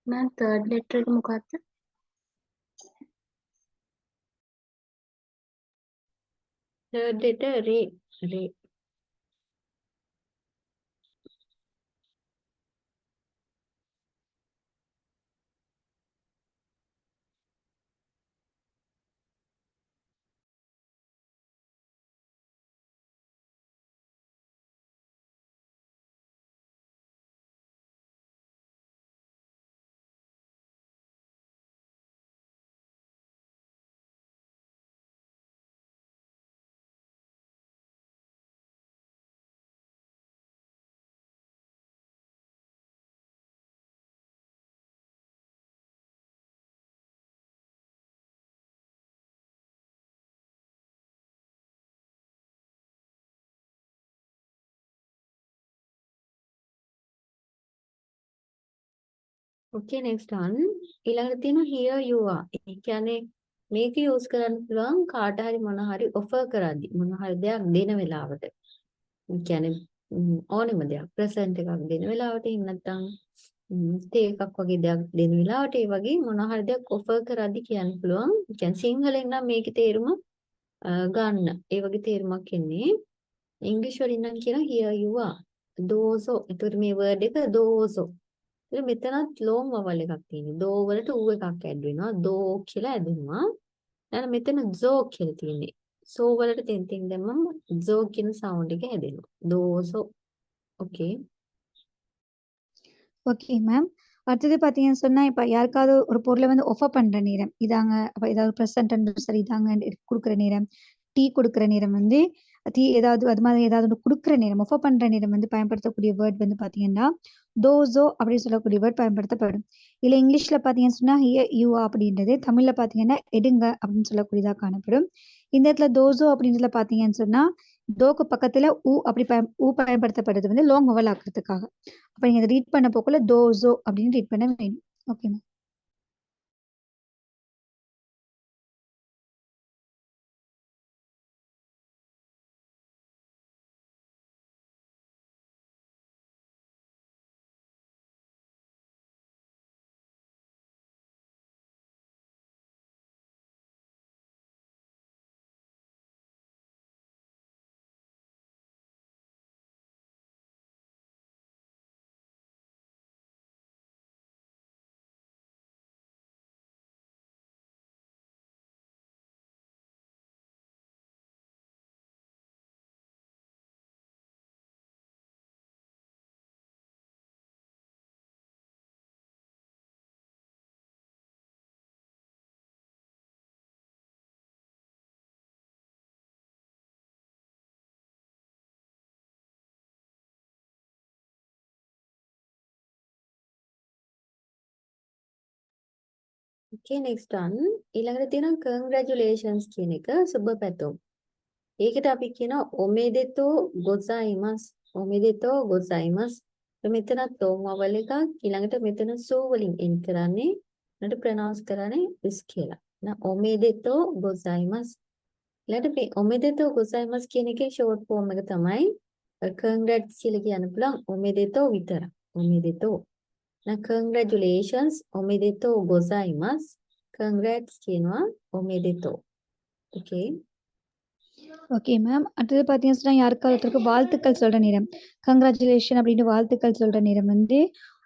මම third letter එක මොකක්ද? third letter re re okay next one. ඊළඟට තියෙනවා here you are. ඒ කියන්නේ මේක use කරන්න පුළුවන් කාට හරි මොන හරි offer කරද්දි මොන හරි දෙයක් දෙන වෙලාවට. ඒ කියන්නේ ඕනෙම දෙයක් present එකක් දෙන වෙලාවට එහෙම නැත්නම් තේ එකක් වගේ දෙයක් දෙන වෙලාවට ඒ වගේ මොන හරි දෙයක් offer කරද්දි කියන්න පුළුවන්. ඒ කියන්නේ සිංහලෙන් නම් මේකේ තේරුම ගන්න. ඒ වගේ තේරුමක් එන්නේ. ඉංග්‍රීසි වලින් නම් කියන here you are. dozo. ඒතකොට මේ word එක dozo. ඉතින් මෙතනත් long vowel එකක් තියෙනවා. දෝ වලට ඌ එකක් ඇඩ් වෙනවා. දෝ කියලා ඇදෙනවා. ඊළඟ මෙතන zෝ කියලා තියෙන්නේ. සෝ වලට තෙන් දැම්මම zෝ කියන සවුන්ඩ් එක හැදෙනවා. දෝසෝ. ஓகே. Okay ma'am. அடுத்தது பார்த்தீங்கன்னு சொன்னா, இப்ப யாருக்காவது ஒரு பொருளை வந்து ஆஃபர் பண்ற நேரம், இதாங்க அப்ப ஏதாவது ப்ரெசென்ட் சரி இதாங்க குடுக்குற நேரம், டீ குடுக்குற நேரம் வந்து ஏதாவது அது மாதிரி ஏதாவது ஒண்ணு குடுக்குற நேரம், ஆஃபர் பண்ற நேரம் வந்து பயன்படுத்தக்கூடிய வேர்ட் வந்து பார்த்தீங்கன்னா, தோசோ அப்படின்னு சொல்லக்கூடிய வேர்ட் பயன்படுத்தப்படும். இல்ல இங்கிலீஷ்ல பார்த்தீங்கன்னு சொன்னா ஹியர் யூ அப்படின்றது, தமிழ்ல பார்த்தீங்கன்னா எடுங்க அப்படின்னு சொல்லக்கூடியதா காணப்படும். இந்த இடத்துல தோசோ அப்படின்றதுல பார்த்தீங்கன்னு சொன்னா, தோக்கு பக்கத்துல ஊ பயன்படுத்தப்படுறது வந்து லாங் வவல் ஆக்குறதுக்காக. அப்ப நீங்க இதை ரீட் பண்ண போக்குள்ள தோசோ அப்படின்னு ரீட் பண்ண வேணும். ஓகே. Okay, next one. ඊළඟට තියෙනවා congratulations කියන එක සුබ පැතුම්. ඒකට අපි කියනවා ඔමේදෙතෝ ගොසයිමස්. ඔමේදෙතෝ ගොසයිමස්. මෙතනත් තෝන් වවල් එකක්. ඊළඟට මෙතන සෝ වලින් එන් කරන්නේ. ඊළඟට ප්‍රොනවුන්ස් කරන්නේ is කියලා. එහෙනම් ඔමේදෙතෝ ගොසයිමස්. ඊළඟට මේ ඔමේදෙතෝ ගොසයිමස් කියන එකේ short form එක තමයි congrats කියලා කියන්න පුළුවන්. ඔමේදෙතෝ විතර. ඔමේදෙතෝ. එහෙනම් congratulations ඔමේදෙතෝ ගොසයිමස්. congrats කියනවා ඔමේදෙතෝ. Okay. Okay ma'am. அடுத்தது பார்த்தீங்கன்னா சொன்னா யாருக்காவது ஒருத்தருக்கு வாழ்த்துக்கள் சொல்ற நேரம். கங்க்ராச்சுலேஷன் அப்படின்னு வாழ்த்துக்கள் சொல்ற நேரம் வந்து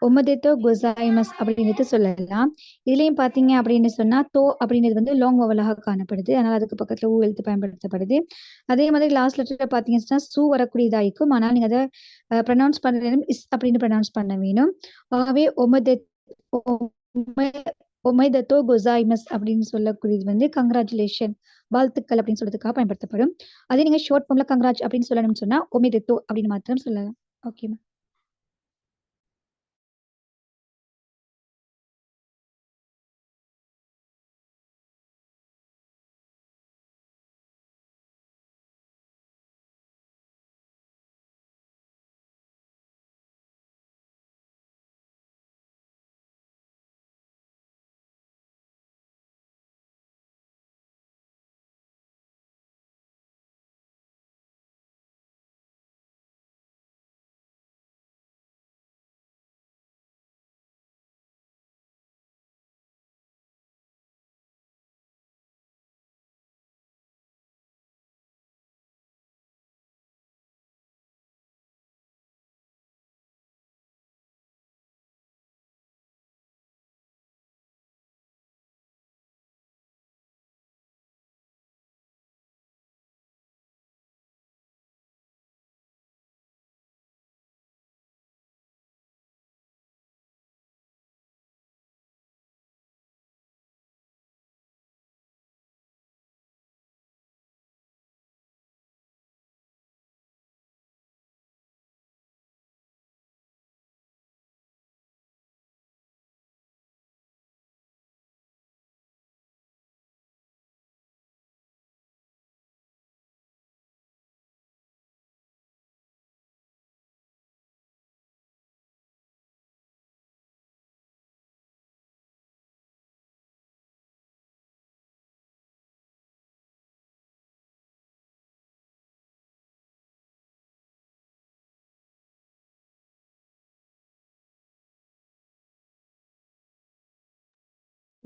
ஒமதேத்தோ கொசாய்மஸ் அப்படின்றது சொல்லலாம். இதுலயும் பார்த்தீங்க அப்படின்னு சொன்னா தோ அப்படின்றது வந்து லாங் வவலாக காணப்படுது. அதனால அதுக்கு பக்கத்துல ஊ எழுத்து பயன்படுத்தப்படுது. அதே மாதிரி லாஸ்ட் லெட்டர்ல பார்த்தீங்கன்னா சொன்னா சூ வரக்கூடியதா இருக்கும். ஆனால் நீங்க அதை ப்ரொனவுன்ஸ் பண்ற நேரம் இஸ் அப்படின்னு ப்ரொனவுன்ஸ் பண்ண வேணும். ஆகவே ஒமைதத்தோ கொசாய்மஸ் அப்படின்னு சொல்லக்கூடியது வந்து கங்க்ராச்சுலேஷன் வாழ்த்துக்கள் அப்படின்னு சொல்றதுக்காக பயன்படுத்தப்படும். அதே நீங்க ஷார்ட் ஃபார்ம்ல கங்க்ராச் அப்படின்னு சொல்லணும்னு சொன்னா ஒமிதெத்தோ அப்படின்னு மாத்திரம் சொல்லலாம். Okay ma'am.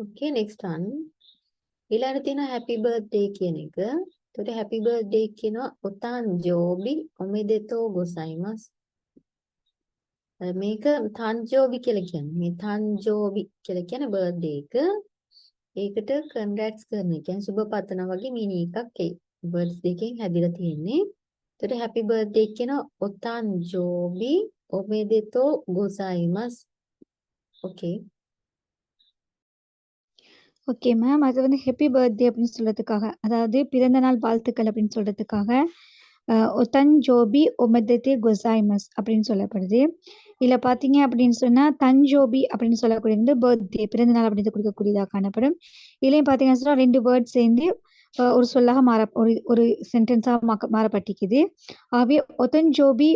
Okay, next one. ඊළඟට තියෙනවා happy birthday කියන එක. එතකොට happy birthday කියනවා ඔතාන්ජෝබි ඔමෙදෙතෝ ගොසයිමස්. මේක තාන්ජෝබි කියලා කියන්නේ. මේ තාන්ජෝබි කියලා කියන්නේ birthday එක. ඒකට congrats කරන එක. කියන්නේ සුබ පතනවා වගේ meaning එකක් එයි. words දෙකෙන් හැදිලා තියෙන්නේ. එතකොට happy birthday කියනවා ඔතාන්ජෝබි ඔමෙදෙතෝ ගොසයිමස්. Okay. Okay ma'am. அது வந்து ஹாப்பி பர்த்டே அப்படின்னு சொல்றதுக்காக, அதாவது பிறந்த நாள் வாழ்த்துக்கள் அப்படின்னு சொல்றதுக்காக ஒத்தன்ஜோபி ஒமதெத்தே கொசாய்மஸ் அப்படின்னு சொல்லப்படுது. இதுல பாத்தீங்க அப்படின்னு சொன்னா தஞ்சோபி அப்படின்னு சொல்லக்கூடிய வந்து பர்த்டே பிறந்த நாள் அப்படின்னு கொடுக்கக்கூடியதாக காணப்படும். இதுலயும் பாத்தீங்கன்னா சொன்னா 2 வேர்ட் சேர்ந்து ஒரு சொல்லாக ஒரு சென்டென்ஸா மாறப்பட்டிருக்குது. ஆகவே ஒத்தன்ஜோபி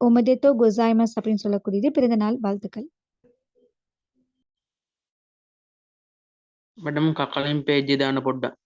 ஒமதெத்தோ கொசாய்மஸ் அப்படின்னு சொல்லக்கூடியது பிறந்த நாள் வாழ்த்துக்கள். मैडम ककलिන් पेज දාන්න පොඩ්ඩක්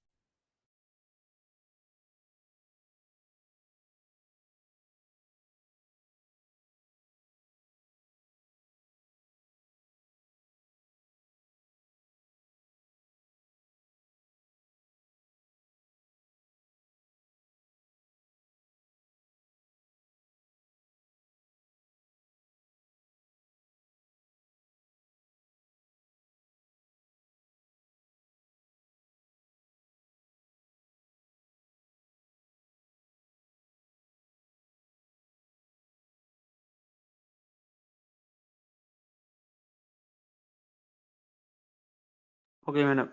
okay madam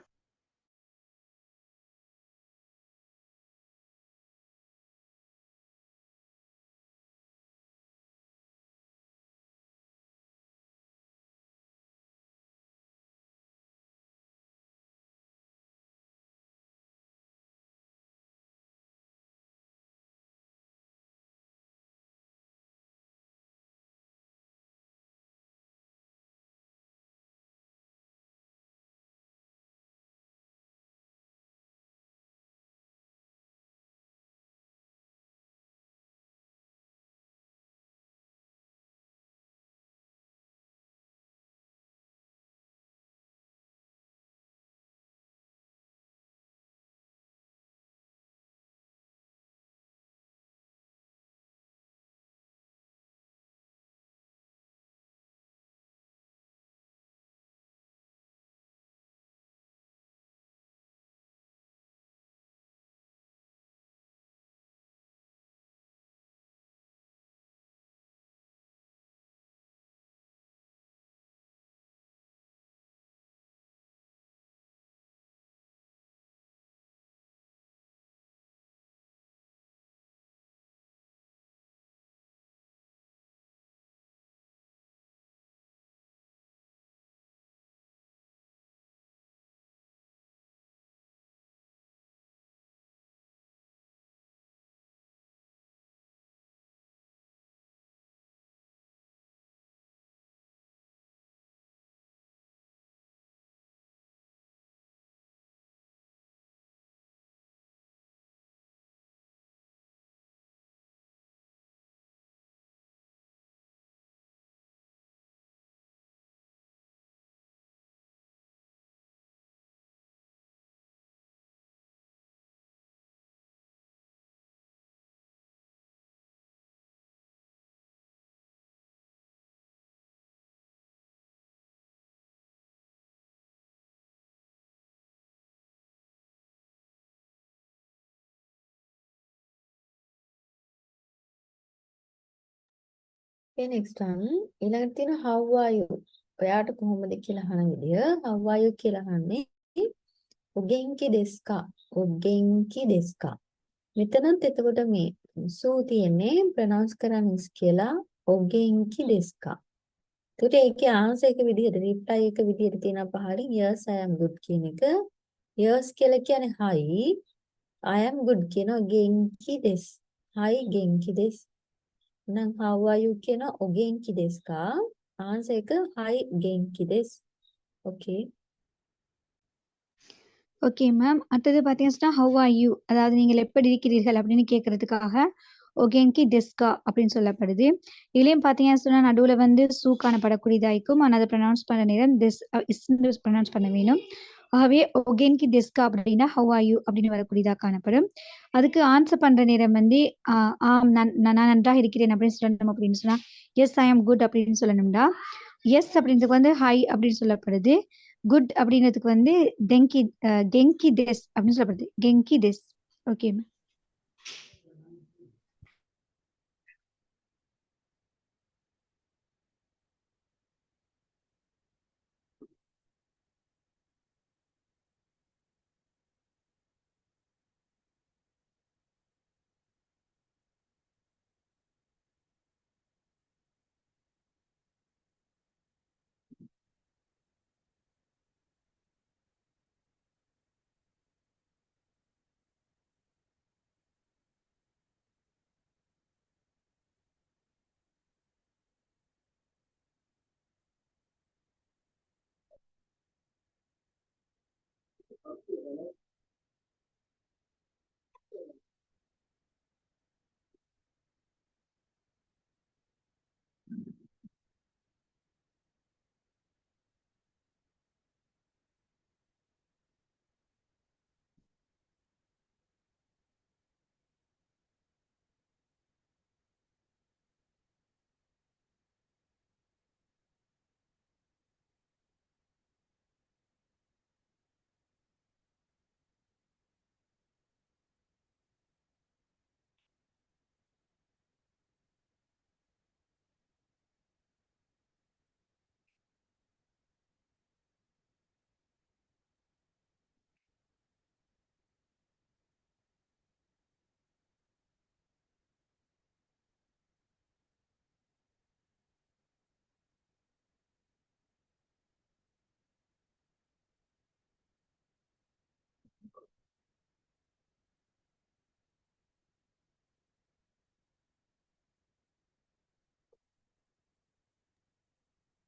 Okay, next one. ඊළඟට තියෙන how are you? ඔයාට කොහොමද කියලා අහන විදිය how are you කියලා අහන්නේ o genki desu ka? o genki desu ka? මෙතනත් එතකොට මේ සූ තියෙන්නේ ප්‍රොනවුන්ස් කරන්න කියලා o genki desu ka? එතකොට ඒකේ ආන්සර් එක විදිහට රිප්ලයි එක විදිහට තියෙනවා පහලින් yes I am good කියන එක yes කියලා කියන්නේ hi I am good කියනවා genki desu hi genki desu නම් how are you කියන o genki desu ka answer එක hi genki desu okay okay ma'am. அடுத்தது பார்த்தீங்கன்னா ஹவ் ஆர் யூ, அதாவது நீங்கள் எப்படி இருக்கிறீர்கள் அப்படின்னு கேட்கறதுக்காக ஒகேங்கி டெஸ்கா அப்படின்னு சொல்லப்படுது. இதுலேயும் பார்த்தீங்கன்னா சொன்னா நடுவில் வந்து சூ காணப்படக்கூடியதாக இருக்கும். ஆனால் அதை ப்ரொனவுன்ஸ் பண்ண நேரம் இஸ் ப்ரொனவுன்ஸ் பண்ண வேணும். ஆகவே ஒகேன்கி டெஸ்கா அப்படின்னா ஹவ் ஆர் யூ அப்படின்னு வரக்கூடியதாக காணப்படும். அதுக்கு ஆன்சர் பண்ணுற நேரம் வந்து ஆம் நான் நன்றாக இருக்கிறேன் அப்படின்னு சொல்லணும். அப்படின்னு சொன்னால் எஸ் ஐ ஆம் குட் அப்படின்னு சொல்லணும்டா. எஸ் அப்படின்றதுக்கு வந்து ஹை அப்படின்னு சொல்லப்படுது. குட் அப்படின்றதுக்கு வந்து கெங்கி டெஸ் அப்படின்னு சொல்லப்படுது. கெங்கி டெஸ். Okay ma'am.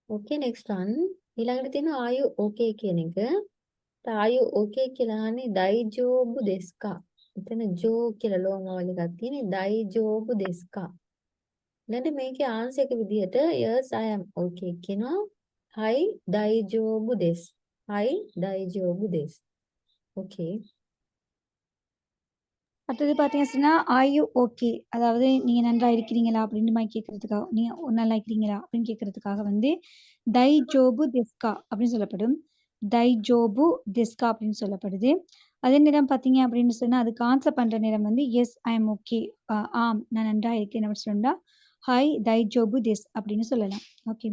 okay next one ඊළඟට තියෙනවා are you okay කියන එක are you okay කියලා අහන්නේ daijoubu desu ka එතන jo කියලා ලෝම වල එකක් තියෙන්නේ daijoubu desu ka ඊළඟට මේකේ ආන්සර් එක විදිහට yes I am okay කියනවා hi daijoubu desu hi daijoubu desu okay அடுத்தது பார்த்தீங்கன்னா ஆர் யூ ஓகே, அதாவது நீங்கள் நன்றா இருக்கிறீங்களா அப்படின்னு மாதிரி கேட்கறதுக்காக, நீங்கள் நல்லா இருக்கிறீங்களா அப்படின்னு கேட்கறதுக்காக வந்து தை ஜோபு டெஸ்கா அப்படின்னு சொல்லப்படும். தை ஜோபு டெஸ்கா அப்படின்னு சொல்லப்படுது. அதே நேரம் பார்த்தீங்க அப்படின்னு சொன்னால் அதுக்கு ஆன்சர் பண்ணுற நேரம் வந்து எஸ் ஐ எம் ஓகே, ஆம் நான் நன்றா இருக்கேன் அப்படின்னு சொன்னா ஹாய் தை ஜோபு டெஸ் அப்படின்னு சொல்லலாம். ஓகே.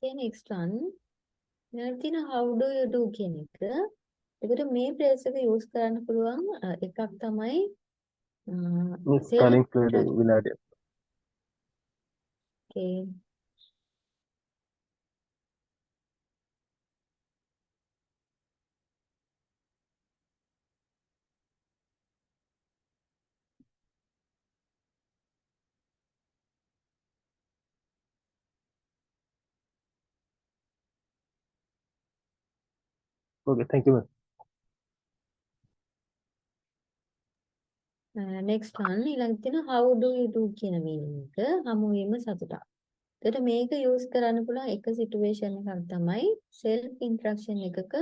Okay, next one. ඊළඟ තියෙන how do you do කියන එක. ඒකට මේ phrase එක use කරන්න පුළුවන් එකක් තමයි Miss self කලින් slide විනාඩිය. okay. Okay, thank you ma'am. next one ඊළඟ තියෙන how do you do කියන meaning එක හමු වීම සතුටක්. එතකොට මේක use කරන්න පුළුවන් එක situation එකක් තමයි self introduction එකක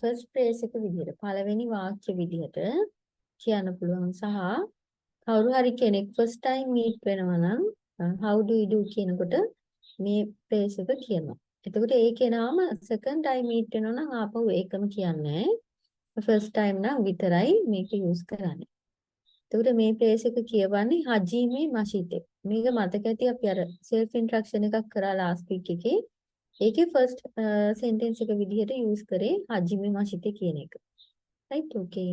first phrase එක විදිහට පළවෙනි වාක්‍ය විදිහට කියන්න පුළුවන් සහ කවුරු හරි කෙනෙක් first time meet වෙනවා නම් how do you do කියනකොට මේ phrase එක කියනවා. එතකොට ඒ කෙනාම second time meet වෙනවා නම් ආපහු ඒකම කියන්නේ first time නම් විතරයි මේක use කරන්නේ. එතකොට මේ phrase එක කියවන්නේ හජීමේ මෂිතේ. මේක මතක ඇති අපි අර self introduction එකක් කරා last week එකේ. ඒකේ first sentence එක විදිහට use කරේ හජීමේ මෂිතේ කියන එක. right okay.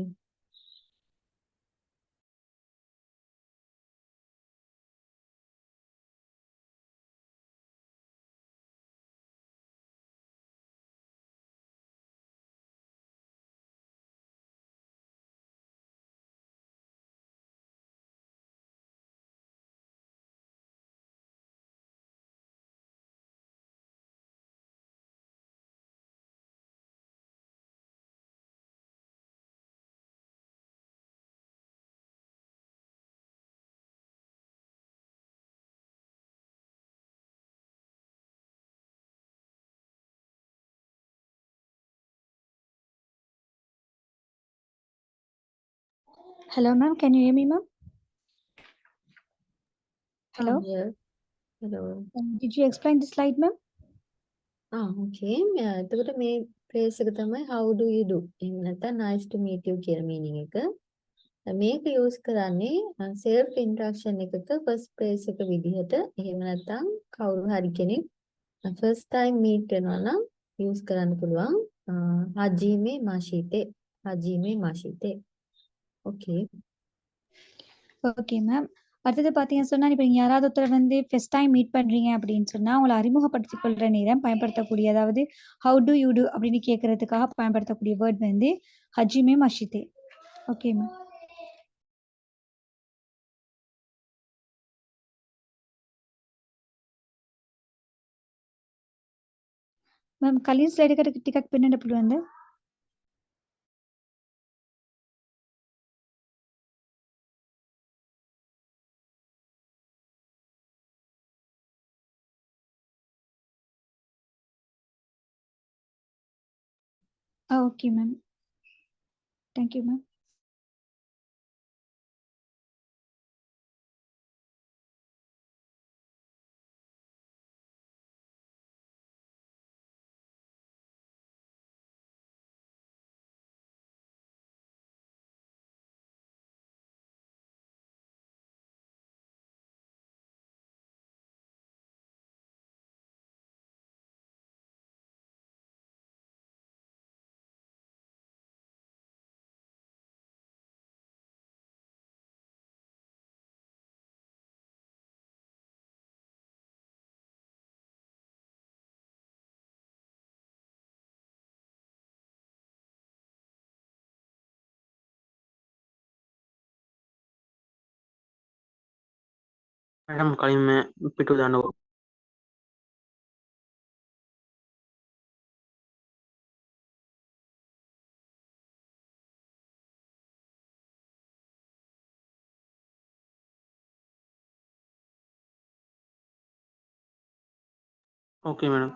Hello ma'am, can you hear me ma'am? Hello, yeah. hello. Did you explain the slide ma'am? okay. එතකොට මේ phrase එක තමයි how do you do. එහෙම නැත්නම් nice to meet you කියන meaning එක. මේක use කරන්නේ self introduction එකක first phrase එක විදිහට. එහෙම නැත්නම් කවුරු හරි කෙනෙක් first time meet වෙනවා නම් use කරන්න පුළුවන් හජීමේ මෂිතේ. හජීමේ මෂිතේ. okay. Okay ma'am. அடுத்தது பார்த்தீங்கன்னு சொன்னா, இப்ப நீங்க யாராவது ஒருத்தர வந்து ஃபர்ஸ்ட் டைம் மீட் பண்றீங்க அப்படின்னு சொன்னா, உங்கள அறிமுகப்படுத்திக் கொள்ற நேரம் பயன்படுத்தக்கூடிய, அதாவது ஹவ் டு யூ டு அப்படின்னு கேட்கறதுக்காக பயன்படுத்தக்கூடிய வேர்ட் வந்து ஹஜிமே மஷிதே. Okay ma'am. மேம் කලින් ස්ලයිඩ් එකට ටිකක් පෙන්වන්න පුළුවන්ද? Okay ma'am. Thank you ma'am. Madam කලින් පිටු දාන්නකෝ. Okay madam.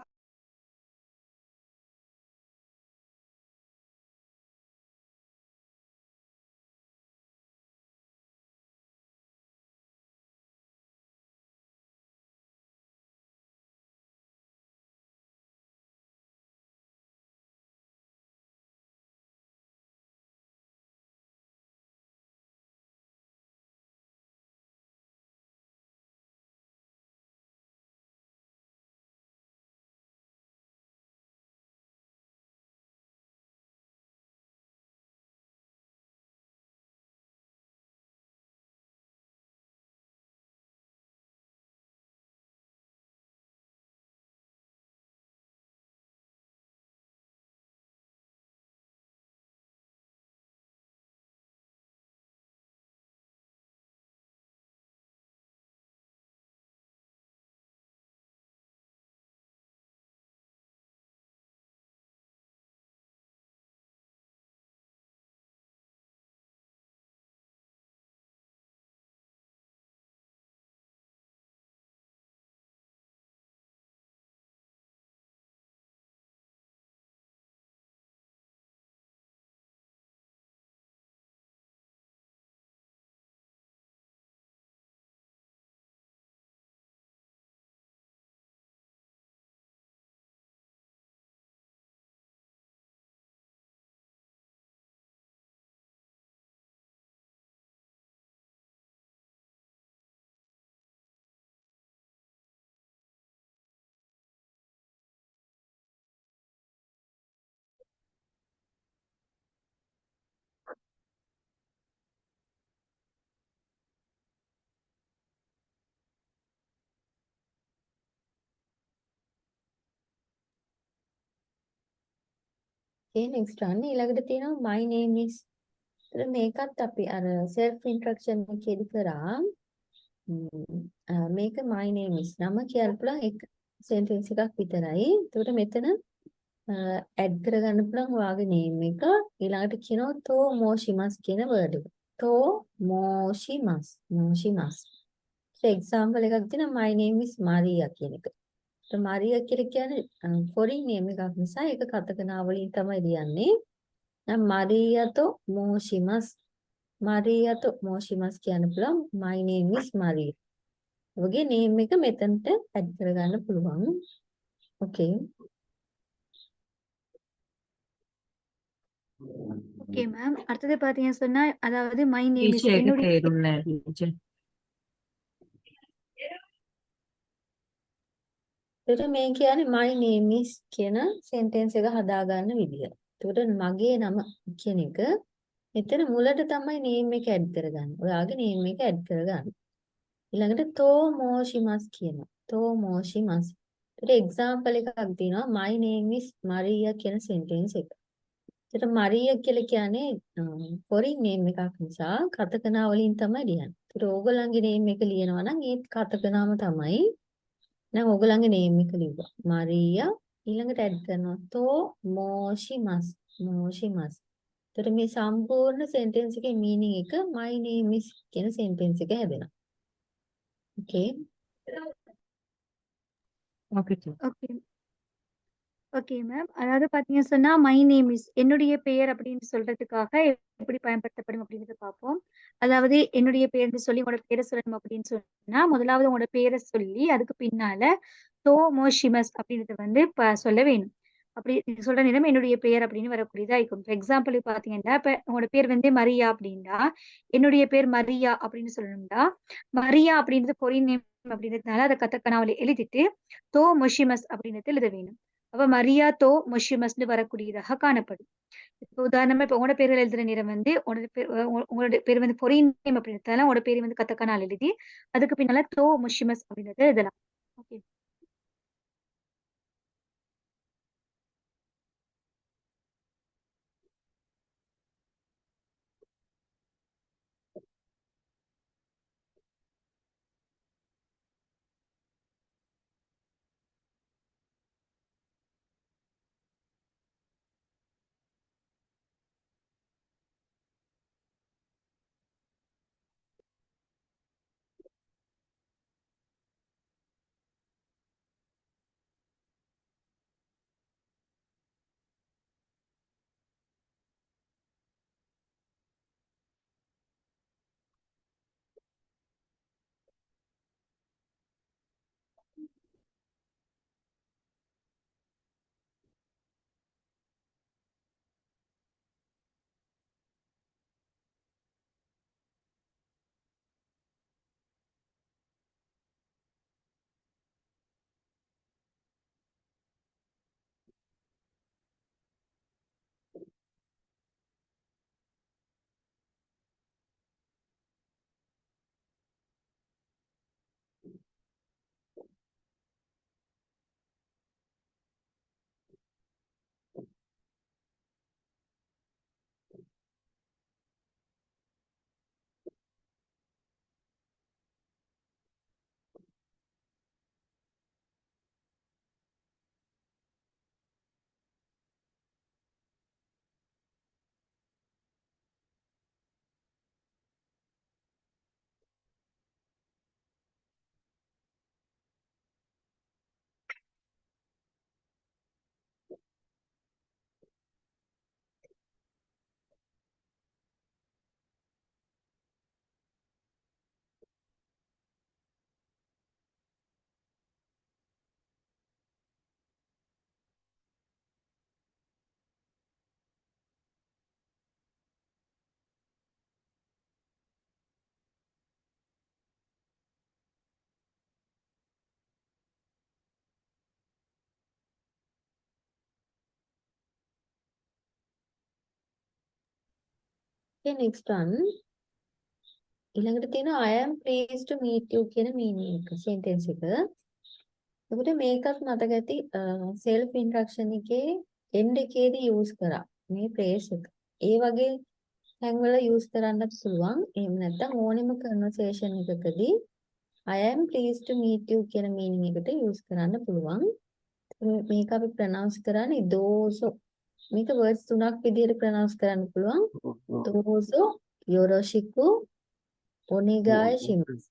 next one ඊළඟට තියෙනවා my name is. ඒතර මේකත් අපි අර self introduction එකේදී කරා. මේක my name is නම කියන්න පුළුවන් එක sentence එකක් විතරයි. ඒකට මෙතන add කරගන්න පුළුවන් ඔයාගේ name එක. ඊළඟට කියනවා to moshimas කියන word එක. to moshimas. example එකක් දෙනවා my name is Maria කියන එක. Maria කියලා කියන්නේ foreign name එකක් නිසා ඒක කතකනා වලින් තමයි ලියන්නේ. දැන් Maria to Moshimas කියන්න පුළුවන් my name is Maria. ඔයගේ name එක මෙතනට add කරගන්න පුළුවන්. Okay. Okay ma'am. அடுத்தது பாத்தீங்கன்னு சொன்னா அதாவது மை நேம் இஸ் ටීචර් ඒක என்னுடைய තේරුන්නේ නැහැ ටීචර්. එතකොට මේ කියන්නේ my name is කියන sentence එක හදාගන්න විදිය. එතකොට මගේ නම කියන එක මෙතන මුලට තමයි name එක add කරගන්නේ. ඔයාගේ name එක add කරගන්න. ඊළඟට to moshimas කියනවා. to moshimas. එතකොට example එකක් දෙනවා my name is Maria කියන sentence එක. එතකොට Maria කියලා කියන්නේ foreign name එකක් නිසා කතකනා වලින් තමයි ලියන්නේ. එතකොට ඕගොල්ලන්ගේ name එක ලියනවා නම් ඒත් කතකනාම තමයි. දැන් ඕගොල්ලන්ගේ name එක ලිව්වා. Maria ඊළඟට add කරනවා to moshimas. එතකොට මේ සම්පූර්ණ sentence එකේ meaning එක my name is කියන sentence එක හැදෙනවා. Okay. ඕකේ ටීචර්. Okay okay ma'am. அதாவது பாத்தீங்கன்னு சொன்னா மை நேம் இஸ் என்னுடைய பெயர் அப்படின்னு சொல்றதுக்காக எப்படி பயன்படுத்தப்படும் அப்படின்றத பார்ப்போம். அதாவது என்னுடைய பெயர்னு சொல்லி உங்களோட பேரை சொல்லணும் அப்படின்னு சொன்னா முதலாவது உங்களோட பேரை சொல்லி அதுக்கு பின்னால தோ மோஷிமஸ் அப்படின்றத வந்து சொல்ல வேணும். அப்படி நீங்க சொல்ற நேரம் என்னுடைய பெயர் அப்படின்னு வரக்கூடியதா இருக்கும். ஃபார் எக்ஸாம்பிள் பாத்தீங்கன்னா இப்ப உங்களோட பேர் வந்து மரியா அப்படின்னா என்னுடைய பேர் மரியா அப்படின்னு சொல்லணும்னா மரியா அப்படின்றது கொரியன் நேம் அப்படின்றதுனால அதை கத்தக்கனாவில் எழுதிட்டு தோ மொஷிமஸ் அப்படின்றது எழுத வேணும். அப்ப மரியா தோ மொஷிமஸ்னு வரக்கூடியதாக காணப்படும். இப்போ உதாரணமா இப்ப உங்களோட பேர்கள் எழுதுற நேரம் வந்து உங்களோட பேர் வந்து கொரியன் நேம் அப்படின்றதுனால உங்களோட பேர் வந்து கத்தக்கனால் எழுதி அதுக்கு பின்னால தோ மொஷிமஸ் அப்படின்றத எழுதலாம். ஓகே. Okay, next one. ඊළඟට තියෙනවා I am pleased to meet you කියන meaning එක sentence එක. එතකොට මේකත් මතක ඇති self introduction එකේ end එකේදී use කරා මේ phrase එක. ඒ වගේ තැන්වල use කරන්නත් පුළුවන්. එහෙම නැත්නම් ඕනෙම conversation එකකදී I am pleased to meet you කියන meaning එකට use කරන්න පුළුවන්. මේක අපි pronounce කරන්නේ dozo. මේක words තුනක් විදිහට pronounce කරන්න පුළුවන්. dozo, yoroshiku, onegai shimasu.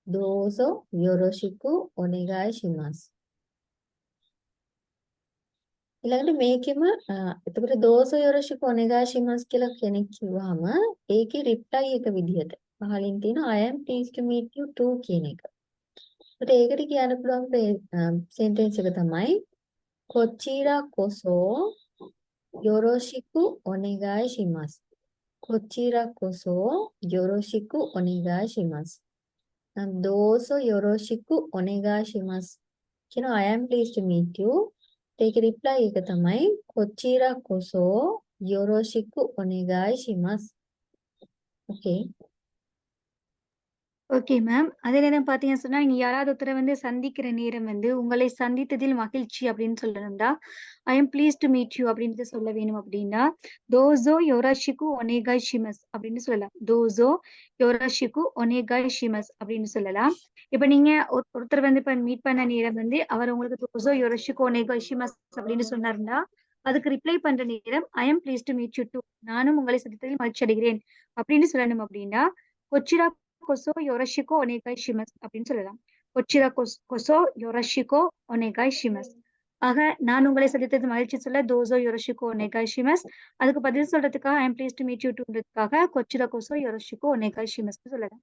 dozo, yoroshiku, onegai shimasu. ඊළඟට මේකෙම එතකොට dozo, yoroshiku, onegai shimasu කියලා කෙනෙක් කිව්වහම ඒකේ reply එක විදිහට පහලින් තියෙන I am pleased to meet you too කියන එක. ඒකට ඒකට කියන්න පුළුවන් sentence එක තමයි කොචිරා කොසෝ යොරොෂිකු ඔනෙගායි ශිමස්. කොචිරා කොසෝ යොරොෂිකු ඔනෙගායි ශිමස්. දෝසෝ යොරොෂිකු ඔනෙගායි ශිමස්. කියන I am pleased to meet you. ඒක reply එක තමයි කොචිරා කොසෝ යොරොෂිකු ඔනෙගායි ශිමස්. Okay. Okay ma'am. அதே நேரம் பார்த்தீங்கன்னு சொன்னா, நீங்க யாராவது ஒருத்தர வந்து சந்திக்கிற நேரம் வந்து, "உங்களை சந்தித்ததில் மகிழ்ச்சி" அப்படின்னு சொல்லணும்டா, "ஐ am pleased to meet you" அப்படின்ட்டு சொல்ல வேணும் அப்படின்னா, "தோசோ யோராஷிகு ஒனேகாய் ஷிமஸ்" அப்படின்னு சொல்லலாம். "தோசோ யோராஷிகு ஒனேகாய் ஷிமஸ்" அப்படின்னு சொல்லலாம். இப்ப நீங்க ஒருத்தர் வந்து இப்ப மீட் பண்ண நேரம் வந்து, அவர் உங்களுக்கு "தோசோ யோராஷிகு ஒனேகாய் ஷிமஸ்" அப்படின்னு சொன்னாருன்னா, அதுக்கு ரிப்ளை பண்ற நேரம், "I am pleased to meet you too" நானும் உங்களை சந்தித்ததில் மகிழ்ச்சி அடைகிறேன் அப்படின்னு சொல்லணும் அப்படின்னா, "கொச்சிரா கொசோ யோரஷிகோ ஒனேகாய் ஷிமஸ்" அப்படின்னு சொல்லலாம். கொச்சிரா கொசோ யோரஷிகோ ஒனேகாய் ஷிமஸ். ஆக நான் உங்களை சந்தித்தது மகிழ்ச்சி சொல்ல தோசோ யோரஷிகோ ஒனேகாய் ஷிமஸ். அதுக்கு பதில் சொல்றதுக்காக I am pleased to meet you டுன்றதுக்காக கொச்சிரா கொசோ யோரஷிகோ ஒனேகாய் ஷிமஸ் சொல்லலாம்.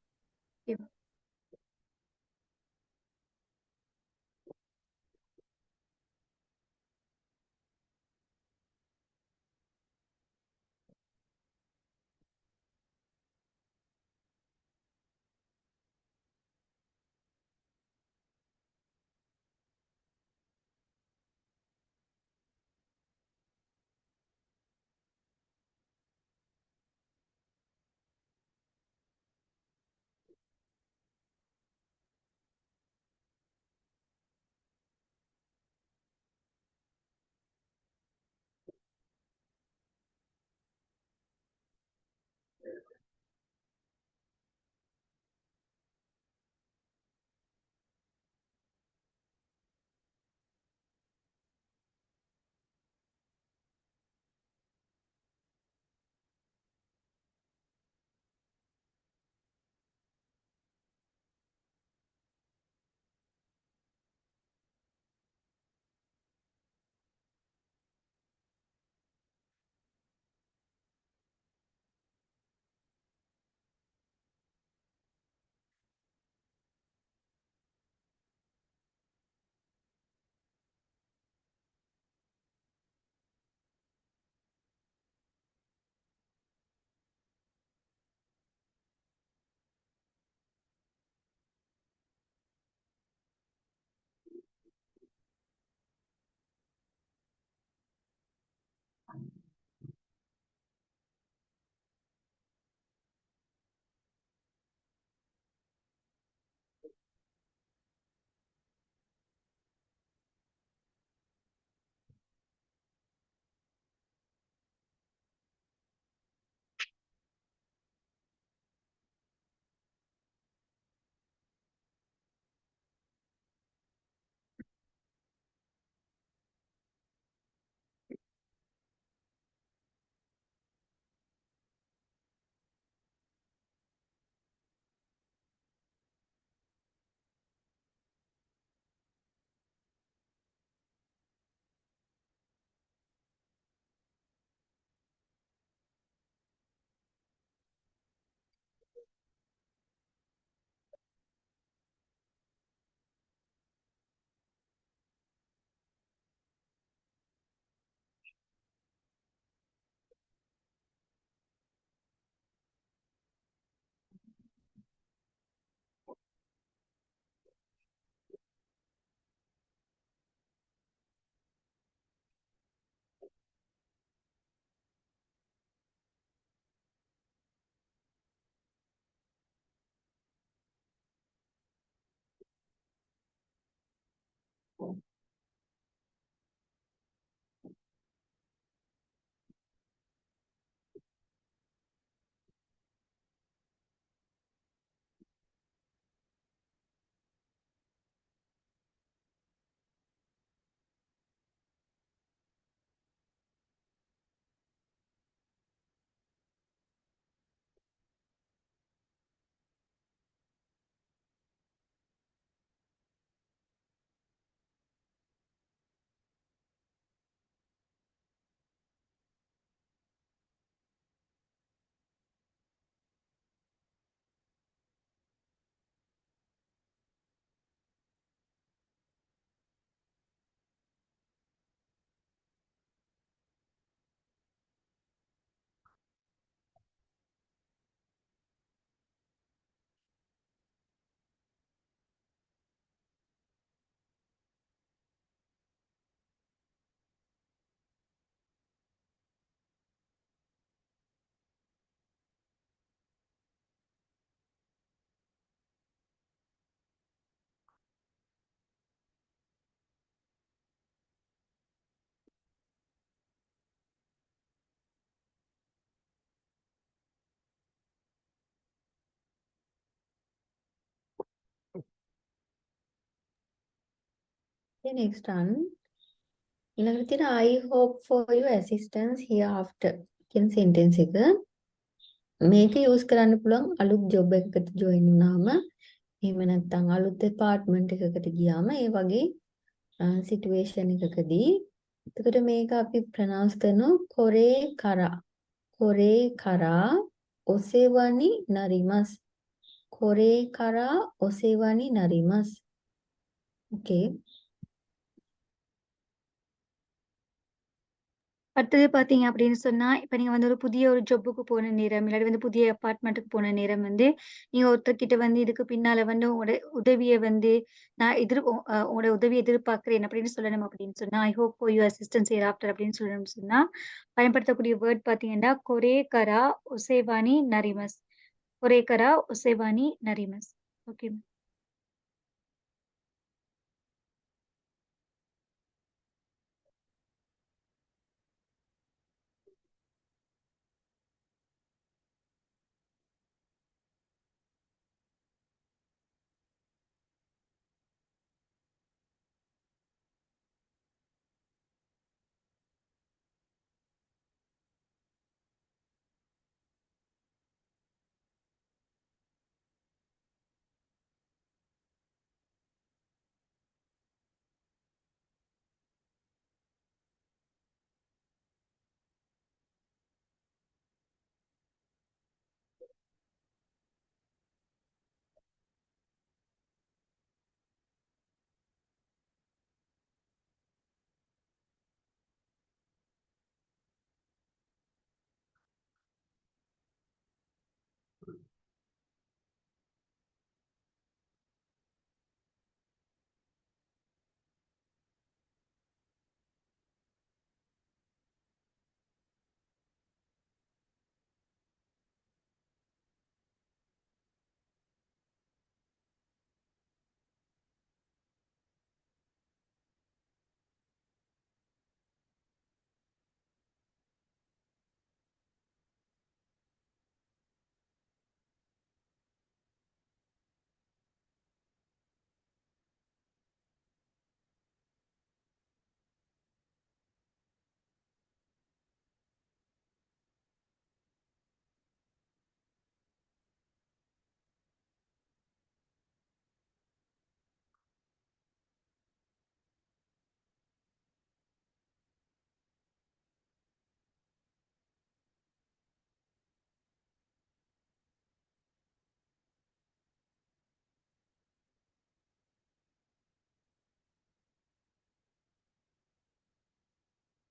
Okay, next one. ඊළඟට තියෙන I hope for your assistance hereafter කියන sentence එක. මේක use කරන්න පුළුවන් අලුත් job එකකට join වුණාම එහෙම නැත්නම් අලුත් department එකකට ගියාම ඒ වගේ situation එකකදී එතකොට මේක අපි pronounce කරනවා කොරේ කරා ඔසෙවනි නරිමස් කොරේ කරා ඔසෙවනි නරිමස්. Okay. அடுத்தது பாத்தீங்க அப்படின்னு சொன்னா இப்ப நீங்க வந்து ஒரு புதிய ஒரு ஜொப்புக்கு போன நேரம் இல்லாட்டி வந்து புதிய அபார்ட்மெண்ட்டுக்கு போன நேரம் வந்து நீங்க ஒருத்தர்கிட்ட வந்து இதுக்கு பின்னால வந்து உங்களோட உதவியை வந்து நான் உங்களோட உதவியை எதிர்பார்க்கிறேன் அப்படின்னு சொல்லணும் அப்படின்னு சொன்னா I hope for you assistance here after அப்படின்னு சொல்லணும்னு சொன்னா பயன்படுத்தக்கூடிய வேர்ட் பாத்தீங்கன்னா கொரே கரா ஒசேவானி நரிமஸ் கொரே கரா ஒசேவானி நரிமஸ். ஓகே.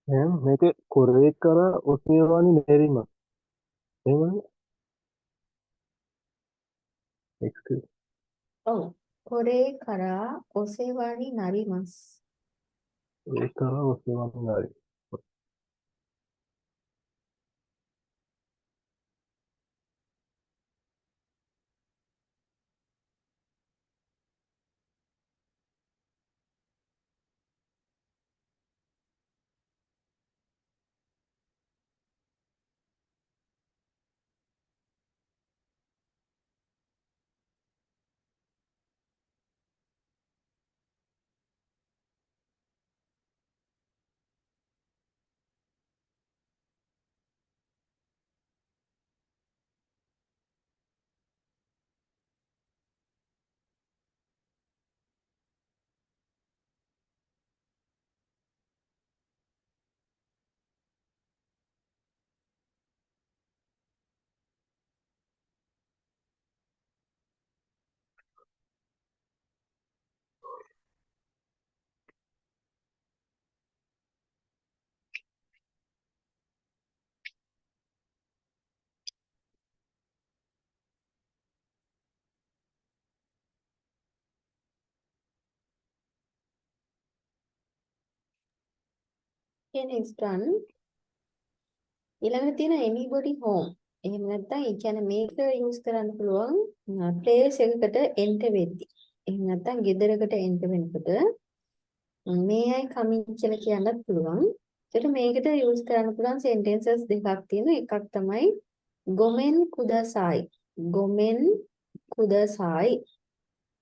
එහෙනම් මේකේ කොරේ කරා ඔසේවානි නෙරිම. එහෙමද? එක්ස්කියුස්. ඔව්. කොරේ කරා ඔසෙවනි නරිමස්. කොරේ කරා ඔසේවානි නෙරිම. Okay, next one. ඊළඟට තියෙන anybody home. එහෙම නැත්නම් ඒ කියන්නේ මේක use කරන්න පුළුවන් place එකකට enter වෙද්දි. එහෙම නැත්නම් ගෙදරකට enter වෙනකොට may I come in කියලා කියන්නත් පුළුවන්. ඒකට මේකට use කරන්න පුළුවන් sentences දෙකක් තියෙනවා. එකක් තමයි gomen kudasai. gomen kudasai.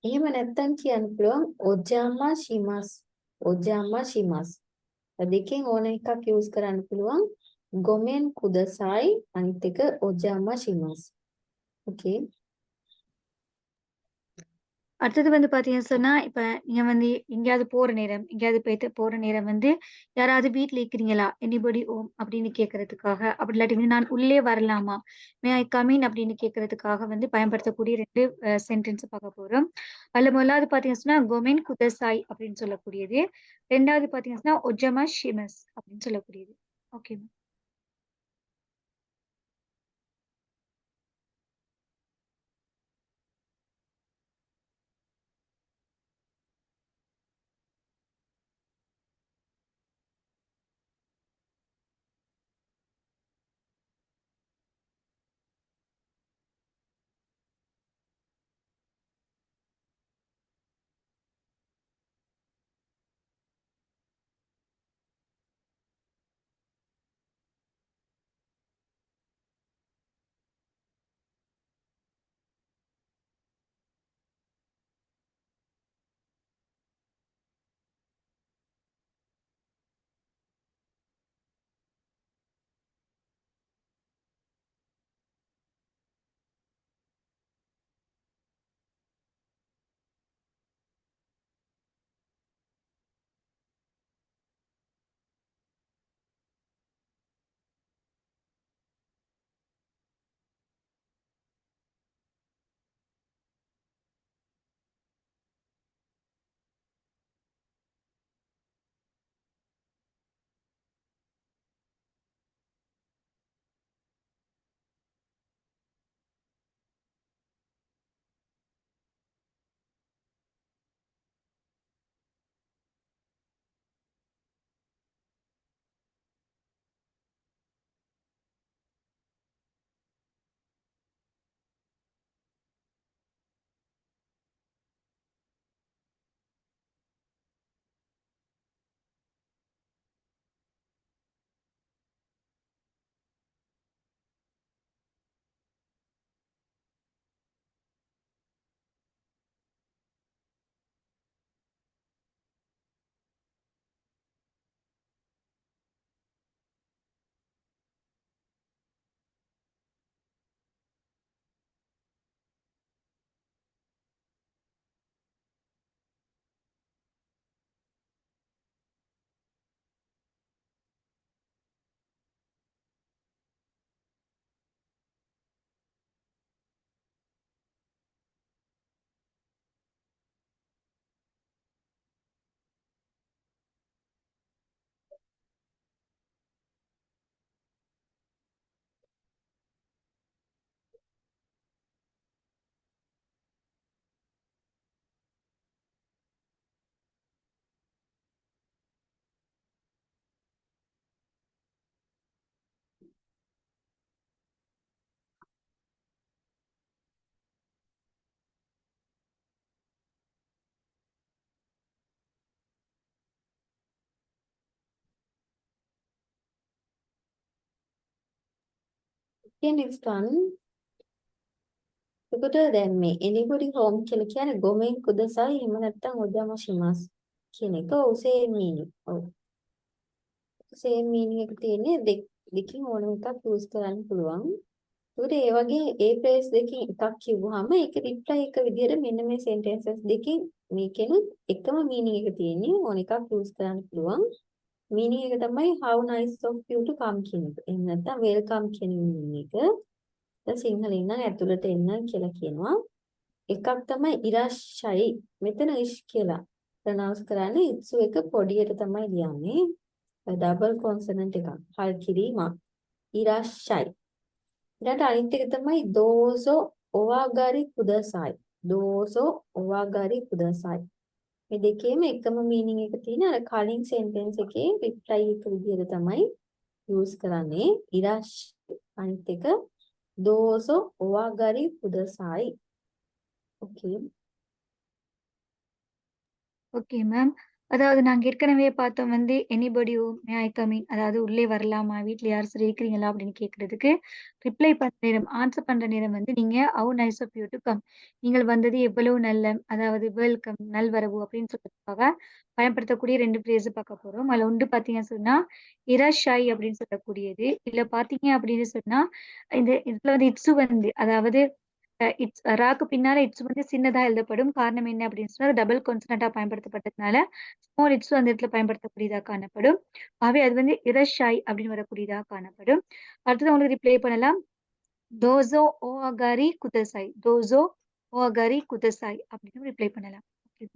එහෙම නැත්නම් කියන්න පුළුවන් ojama shimasu. ඔජාමා ශිමස්. දෙකෙන් ඕන එකක් යූස් කරන්න පුළුවන්. ගොමෙන් කුදසයි අනිත් එක ඔජාමා ශිමස්. ஓகே. அடுத்தது வந்து பார்த்தீங்கன்னு சொன்னா, இப்ப நீங்க வந்து எங்கேயாவது போற நேரம், எங்கேயாவது போயிட்டு போற நேரம் வந்து, யாராவது வீட்ல இருக்கிறீங்களா? எனிபடி ஹோம் அப்படின்னு கேட்கறதுக்காக, அப்படி இல்லாட்டி வந்து நான் உள்ளே வரலாமா? மே ஐ கம் இன் அப்படின்னு கேட்கறதுக்காக வந்து பயன்படுத்தக்கூடிய 2 சென்டென்ஸ் பார்க்க போறோம். அதுல முதலாவது பார்த்தீங்கன்னு சொன்னா, "கொமென் குதசாய்" அப்படின்னு சொல்லக்கூடியது. 2வது பார்த்தீங்கன்னு சொன்னா, "ஒஜமா ஷிமஸ்" அப்படின்னு சொல்லக்கூடியது. ஓகே. Okay, next one. එතකොට දැන් මේ anybody home කියලා කියන්නේ ගොමෙන් කුදසයි එහෙම නැත්නම් ඔජාමා ශිමස් කියන එක ඔව් same meaning. ඔව්. same meaning එක තියෙන්නේ දෙකකින් ඕනම එකක් use කරන්න පුළුවන්. ඒකට ඒ වගේ ඒ phrase දෙකකින් එකක් කිව්වහම ඒක reply එක විදිහට මෙන්න මේ sentences දෙකකින් මේකෙනුත් එකම meaning එක තියෙන්නේ ඕන එකක් use කරන්න පුළුවන්. meaning එක තමයි how nice of you to come කියන එක. එහෙම නැත්නම් welcome කියන meaning එක. දැන් සිංහලෙන් නම් ඇතුළට එන්න කියලා කියනවා. එකක් තමයි ඉරාශයි. මෙතන ඉෂ් කියලා ප්‍රොනවුන්ස් කරන්නේ ඉත්සු එක පොඩියට තමයි ලියන්නේ. ඩබල් කොන්සනන්ට් එකක්. හල් කිරීම. ඉරාශයි. ඊට අනිත් එක තමයි දෝසෝ ඔවාගාරි කුදසයි. දෝසෝ ඔවාගාරි කුදසයි. මේ දෙකේම එකම meaning එක තියෙන අර කලින් sentence එකේ reply එක විදිහට තමයි use කරන්නේ. ඉරාශයි. අනිත් එක දෝසෝ ඔවාගාරි කුදසයි. Okay. Okay ma'am. அதாவது நாங்க ஏற்கனவே பார்த்தோம் வந்து anybody May I come in, அதாவது உள்ளே வரலாமா? வீட்ல யாராச்சும் இருக்கிறீங்களா? அப்படின்னு கேட்கறதுக்கு ரிப்ளை பண்ற நேரம், ஆன்சர் பண்ற நேரம் வந்து நீங்க how nice of you to come. நீங்கள் வந்தது எவ்வளவு நல்ல, அதாவது வெல்கம், நல்வரவு அப்படின்னு சொல்றதுக்காக பயன்படுத்தக்கூடிய 2 ஃப்ரேஸ் பார்க்க போறோம். அதுல ஒன்று பார்த்தீங்கன்னு சொன்னா இரஷாய் அப்படின்னு சொல்லக்கூடியது. இல்ல பார்த்தீங்க அப்படின்னு சொன்னா இந்த இதுல வந்து இட்ஸு வந்து அதாவது இட்ஸ் ராக்கு பின்னால இட்ஸ் வந்து சின்னதா எழுதப்படும். காரணம் என்ன அப்படின்னு சொன்னா டபுள் கான்சனன்ட்டா பயன்படுத்தப்பட்டதுனால ஸ்மால் இட்ஸும் அந்த இடத்துல பயன்படுத்தக்கூடியதா காணப்படும். ஆகவே அது வந்து இரஷாய் அப்படின்னு வரக்கூடியதா காணப்படும். அடுத்தது உங்களுக்கு ரிப்ளை பண்ணலாம். தோசோ ஓ அகாரி குதசாய், தோசோ ஓ அகாரி குதசாய் அப்படின்னு ரிப்ளை பண்ணலாம். ஓகே.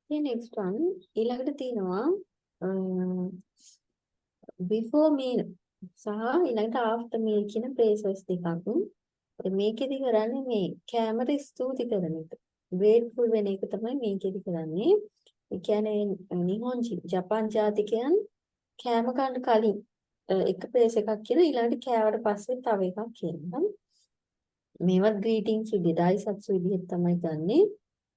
next one ඊළඟට තියෙනවා before meal සහ ඊළඟට after meal කියන phrases දෙකක්. මේකෙදි කරන්නේ මේ කැමර ස්තුති කරන එක. grateful වෙන එක තමයි මේකෙදි කරන්නේ. ඒ කියන්නේ නිහොන්ජි ජපාන් ජාතිකයන් කෑම කන්න කලින් එක phrase එකක් කියන ඊළඟට කෑවට පස්සේ තව එකක් කියනවා. මේවත් greetings විදිහට ආයිසත්සු විදිහට තමයි ගන්නෙ.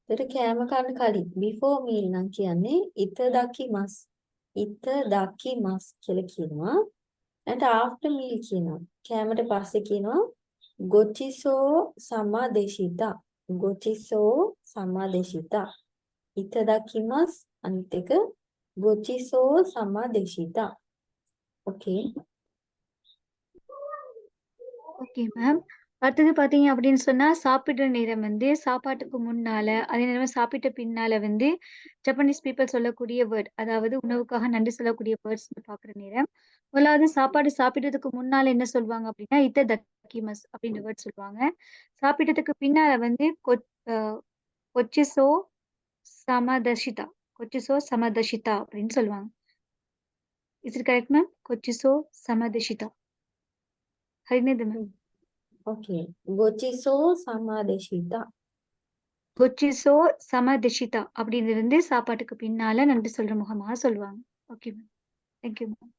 ඒතර කෑම කන්න කලින් before meal නම් කියන්නේ ඉතදකිමස්. ඉතදකිමස් කියලා කියනවා. ඊට after meal කියනවා. කෑමට පස්සේ කියනවා ගොචිසෝ සමාදේශිතා. ගොචිසෝ සමාදේශිතා. ඉතදකිමස් අනිත් එක ගොචිසෝ සමාදේශිතා. ஓகே. Okay ma'am. அடுத்தது பார்த்தீங்க அப்படின்னு சொன்னா, சாப்பிடுற நேரம் வந்து சாப்பாட்டுக்கு முன்னால, அதே நேரம் சாப்பிட்ட பின்னால வந்து ஜப்பனீஸ் பீப்பிள் சொல்லக்கூடிய வேர்ட். அதாவது உணவுக்காக நன்றி சொல்லக்கூடிய வேர்ட்ஸ் பார்க்குற நேரம். முதலாவது சாப்பாடு சாப்பிடுறதுக்கு முன்னால என்ன சொல்வாங்க அப்படின்னா, இத்ததக்கிமஸ் அப்படின்ற வேர்ட் சொல்லுவாங்க. சாப்பிட்டதுக்கு பின்னால வந்து அ கொச்சிசோ சமதஷிதா கொச்சிசோ சமதஷிதா அப்படின்னு சொல்லுவாங்க. Is it correct ma'am? கொச்சிசோ சமதஷிதா. ஹரிநேது மேம். ஓகே. கோச்சிசோ சமாதேஷிதா. கொச்சிசோ சமதஷிதா அப்படின்றது வந்து சாப்பாட்டுக்கு பின்னால நன்றி சொல்ற முகமாக சொல்லுவாங்க. Okay ma'am. Thank you ma'am.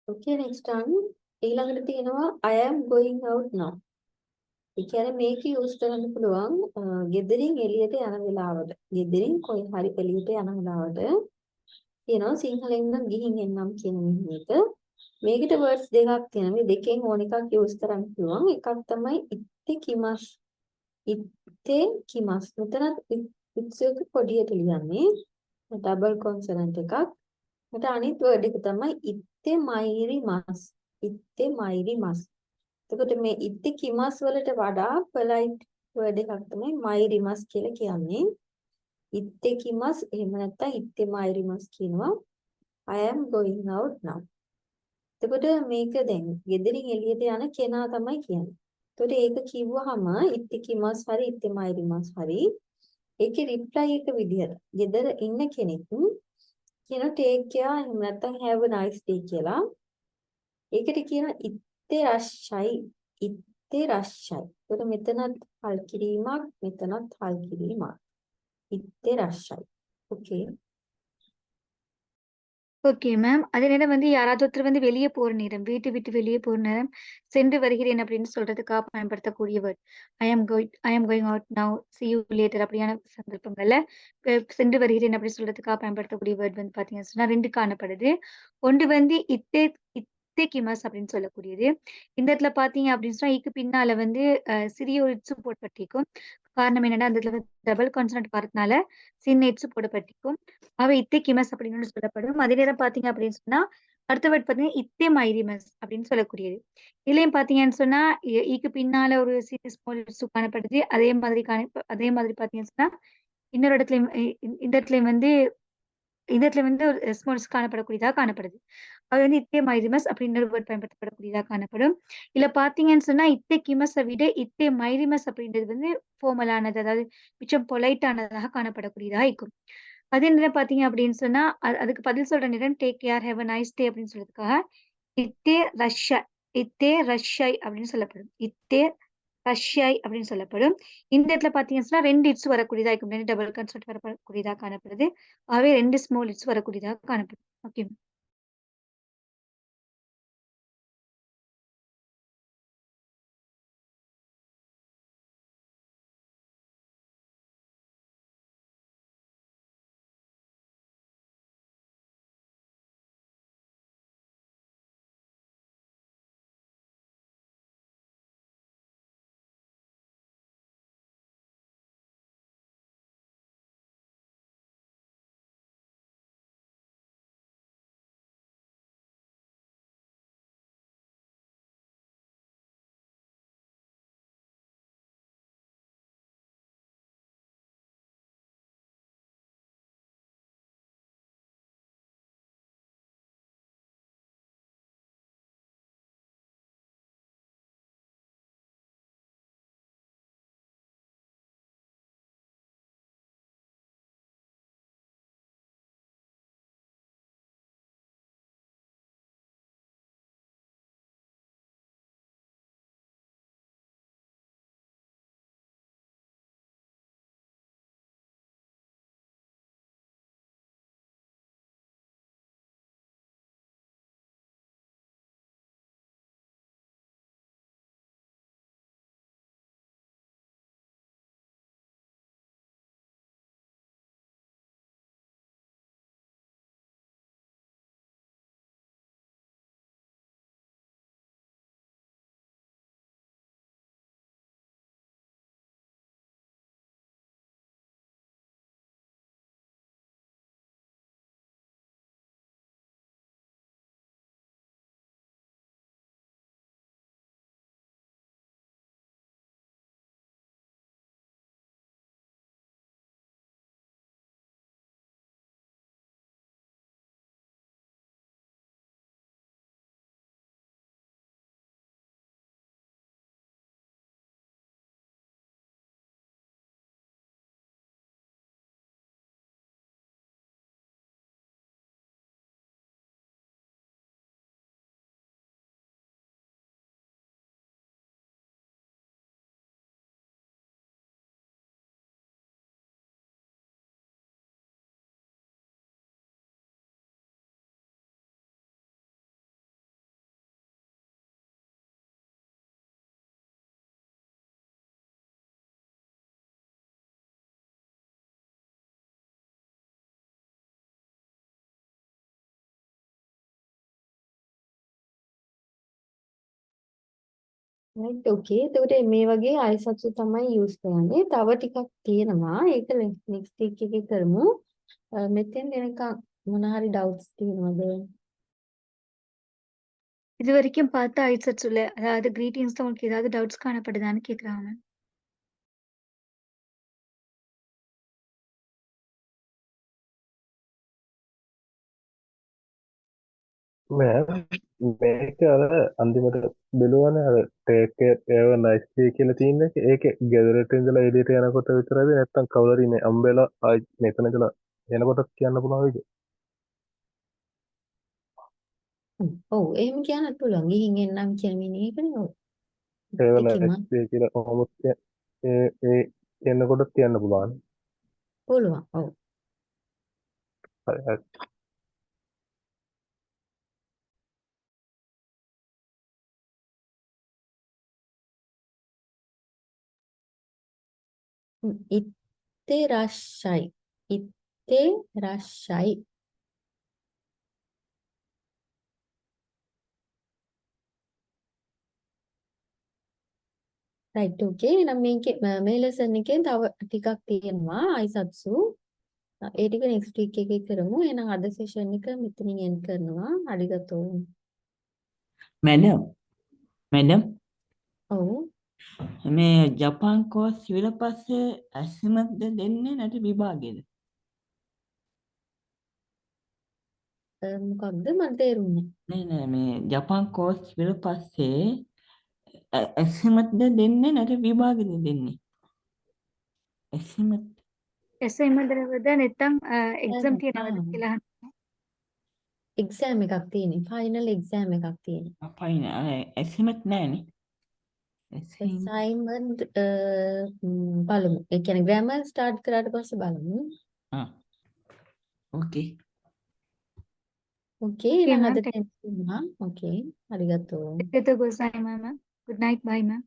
Okay, next one. ඊළඟට තියෙනවා I am going out now. ඒ කියන්නේ මේක යූස් කරන්න පුළුවන් ගෙදරින් එළියට යන වෙලාවට. ගෙදරින් කොයි හරි එළියට යන වෙලාවට කියනවා සිංහලෙන් නම් ගිහින් එන්නම් කියන විදිහට. මේකට words දෙකක් තියෙනවා. මේ දෙකෙන් ඕන එකක් යූස් කරන්න පුළුවන්. එකක් තමයි ඉත්තේ කිමස්. ඉත්තේ කිමස්. මෙතනත් ඉත්සයක පොඩියට ලියන්නේ. ඩබල් කොන්සනන්ට් එකක්. ඊට අනිත් වර්ඩ් එක තමයි ඉත්තේ මයිරි මස්. ඉත්තේ මයිරි මස්. එතකොට මේ ඉත්තේ කිමස් වලට වඩා පොලයිට් වර්ඩ් එකක් තමයි මයිරි මස් කියලා කියන්නේ. ඉත්තේ කිමස් එහෙම නැත්නම් ඉත්තේ මයිරි මස් කියනවා. I am going out now. එතකොට මේක දැන් ගෙදරින් එළියට යන කෙනා තමයි කියන්නේ. එතකොට ඒක කිව්වහම ඉත්තේ කිමස් හරි ඉත්තේ මයිරි මස් හරි ඒකේ රිප්ලයි එක විදිහට ගෙදර ඉන්න කෙනෙක් කියන ටේක් කෙයා එහෙම නැත්නම් have a nice day කියලා. ඒකට කියන ඉත්තේ රශ්යි ඉත්තේ රශ්යි. එතකොට මෙතනත් හල් කිරීමක් මෙතනත් හල් කිරීමක්. ඉත්තේ රශ්යි. ஓகே. Okay ma'am. அதே நேரம் வந்து யாராவது ஒருத்தர் வந்து வெளியே போற நேரம், வீட்டை விட்டு வெளியே போற நேரம், சென்று வருகிறேன் அப்படின்னு சொல்றதுக்காக பயன்படுத்தக்கூடிய word. I am going out now, see you later அப்படியான சந்தர்ப்பங்கள்ல சென்று வருகிறேன் அப்படின்னு சொல்றதுக்காக பயன்படுத்தக்கூடிய வேர்ட் வந்து பாத்தீங்கன்னா சொன்னா 2 காணப்படுது. ஒன்று வந்து இத்தே கிமஸ் அப்படின்னு சொல்லக்கூடியது. இந்த இடத்துல பாத்தீங்க அப்படின்னு சொன்னா ஈக்கு பின்னால வந்து சிறிய ஒரு இட்ஸு போடப்பட்டிருக்கும். காரணம் என்னன்னா அந்த இடத்துல டபுள் கான்சனன்ட் வரதுனால சின்ன இட்ஸு போடப்பட்டிருக்கும். அவை இத்தே கிமஸ் அப்படின்னு சொல்லப்படும். அதே நேரம் பாத்தீங்க அப்படின்னு சொன்னா அடுத்த வேர்ட் பாத்தீங்கன்னா இத்தே மைரிமஸ் அப்படின்னு சொல்லக்கூடியது. இதுலயும் பாத்தீங்கன்னு சொன்னா ஈக்கு பின்னால ஒரு சிறிய ஸ்மால் இட்ஸு காணப்படுது. அதே மாதிரி பாத்தீங்கன்னு சொன்னா இன்னொரு இடத்துலயும் இந்த இடத்துல வந்து ஒரு ஸ்மால் காணப்படக்கூடியதாக காணப்படுது. அது வந்து இத்தே மைரிமஸ் அப்படின்னு ஒரு வேர்ட் பயன்படுத்தப்படக்கூடியதாக காணப்படும். இல்ல பாத்தீங்கன்னு சொன்னா இத்தே கிமஸை விட இத்தே மைரிமஸ் அப்படின்றது வந்து ஃபார்மலானது, அதாவது மிச்சம் பொலைட்டானதாக காணப்படக்கூடியதாக இருக்கும். அதே நேரம் பாத்தீங்க அப்படின்னு சொன்னா அதுக்கு பதில் சொல்ற நேரம் take care, have a nice day அப்படின்னு சொல்றதுக்காக இத்தே ரஷ்ஷை அப்படின்னு சொல்லப்படும். இத்தே ரஷ்ஷை அப்படின்னு சொல்லப்படும். இந்த இடத்துல பாத்தீங்கன்னு சொன்னா 2 இட்ஸ் வரக்கூடியதா இருக்கும். 2 டபுள் கன்செப்ட் வரக்கூடியதாக காணப்படுது. ஆகவே 2 ஸ்மால் இட்ஸ் வரக்கூடியதாக காணப்படும். ஓகே. right okay. එතකොට මේ වගේ අයිසත්සු තමයි යූස් කරන්නේ. තව ටිකක් තියෙනවා. ඒක next week එකේ කරමු. මෙතෙන් එනකන් මොන හරි doubts තියෙනවද? இது வரைக்கும் பார்த்த ஐசெட்ஸ் உள்ள அதாவது கிரீட்டிங்ஸ்ல உங்களுக்கு ஏதாவது டவுட்ஸ் காணப்படுதான்னு கேக்குறாங்க மேம். මේක අර අන්තිමට බැලුවනේ අර ටේක් ඒව නයිස්ලි කියලා තියෙන එක ඒකේ ගෙදරට ඉඳලා එළියට යනකොට විතරද නැත්තම් කවුරු හරි මේ අම්බෙලා ආයි මෙතන ඉඳලා එනකොටත් කියන්න පුළුවන් වේද? ඔව් එහෙම කියන්නත් පුළුවන්. ගිහින් එන්නම් කියන මිනිහ එකනේ. ඔව්. ඒව ඒකෙම නයිස්ලි කියලා කොහොමද ඒ එනකොටත් කියන්න පුළුවන්. පුළුවන්. ඔව්. හරි හරි. ඉත්තේ රශ්යි. ඉත්තේ රශ්යි. Right okay. එහෙනම් මේකේ මේ ලෙසන් එකේ තව ටිකක් තියෙනවා අයිසත්සු. ඒ ටික නෙක්ස්ට් වීක් එකේ කරමු. එහෙනම් අද සෙෂන් එක මෙතනින් එන්ඩ් කරනවා. අරිගතෝ. මැඩම් ඔව්. මේ ජපාන් කෝස් ඉවර පස්සේ ඇස්සිමත්ද දෙන්නේ නැති විභාගෙද? මොකක්ද මට තේරුන්නේ නෑ මේ ජපාන් කෝස් ඉවර පස්සේ ඇස්සිමත්ද දෙන්නේ නැති විභාගෙද දෙන්නේ? ඇස්සිමත් එසේමදවද නැත්නම් එක්සම් තියනවද කියලා අහන්න. එක්සෑම් එකක් තියෙන්නේ. ෆයිනල් එක්සෑම් එකක් තියෙන්නේ. අපයින ඇස්සිමත් නෑනේ. අසයින්මන්ට් බලමු. ඒ කියන්නේ ග්‍රැමර් ස්ටාර්ට් කරාට පස්සේ බලමු. ඕකේ. ඕකේ. එහෙනම් අද තේරුණා. ඕකේ. අරිගතෝ. ගොසයි මම. good night bye ma'am.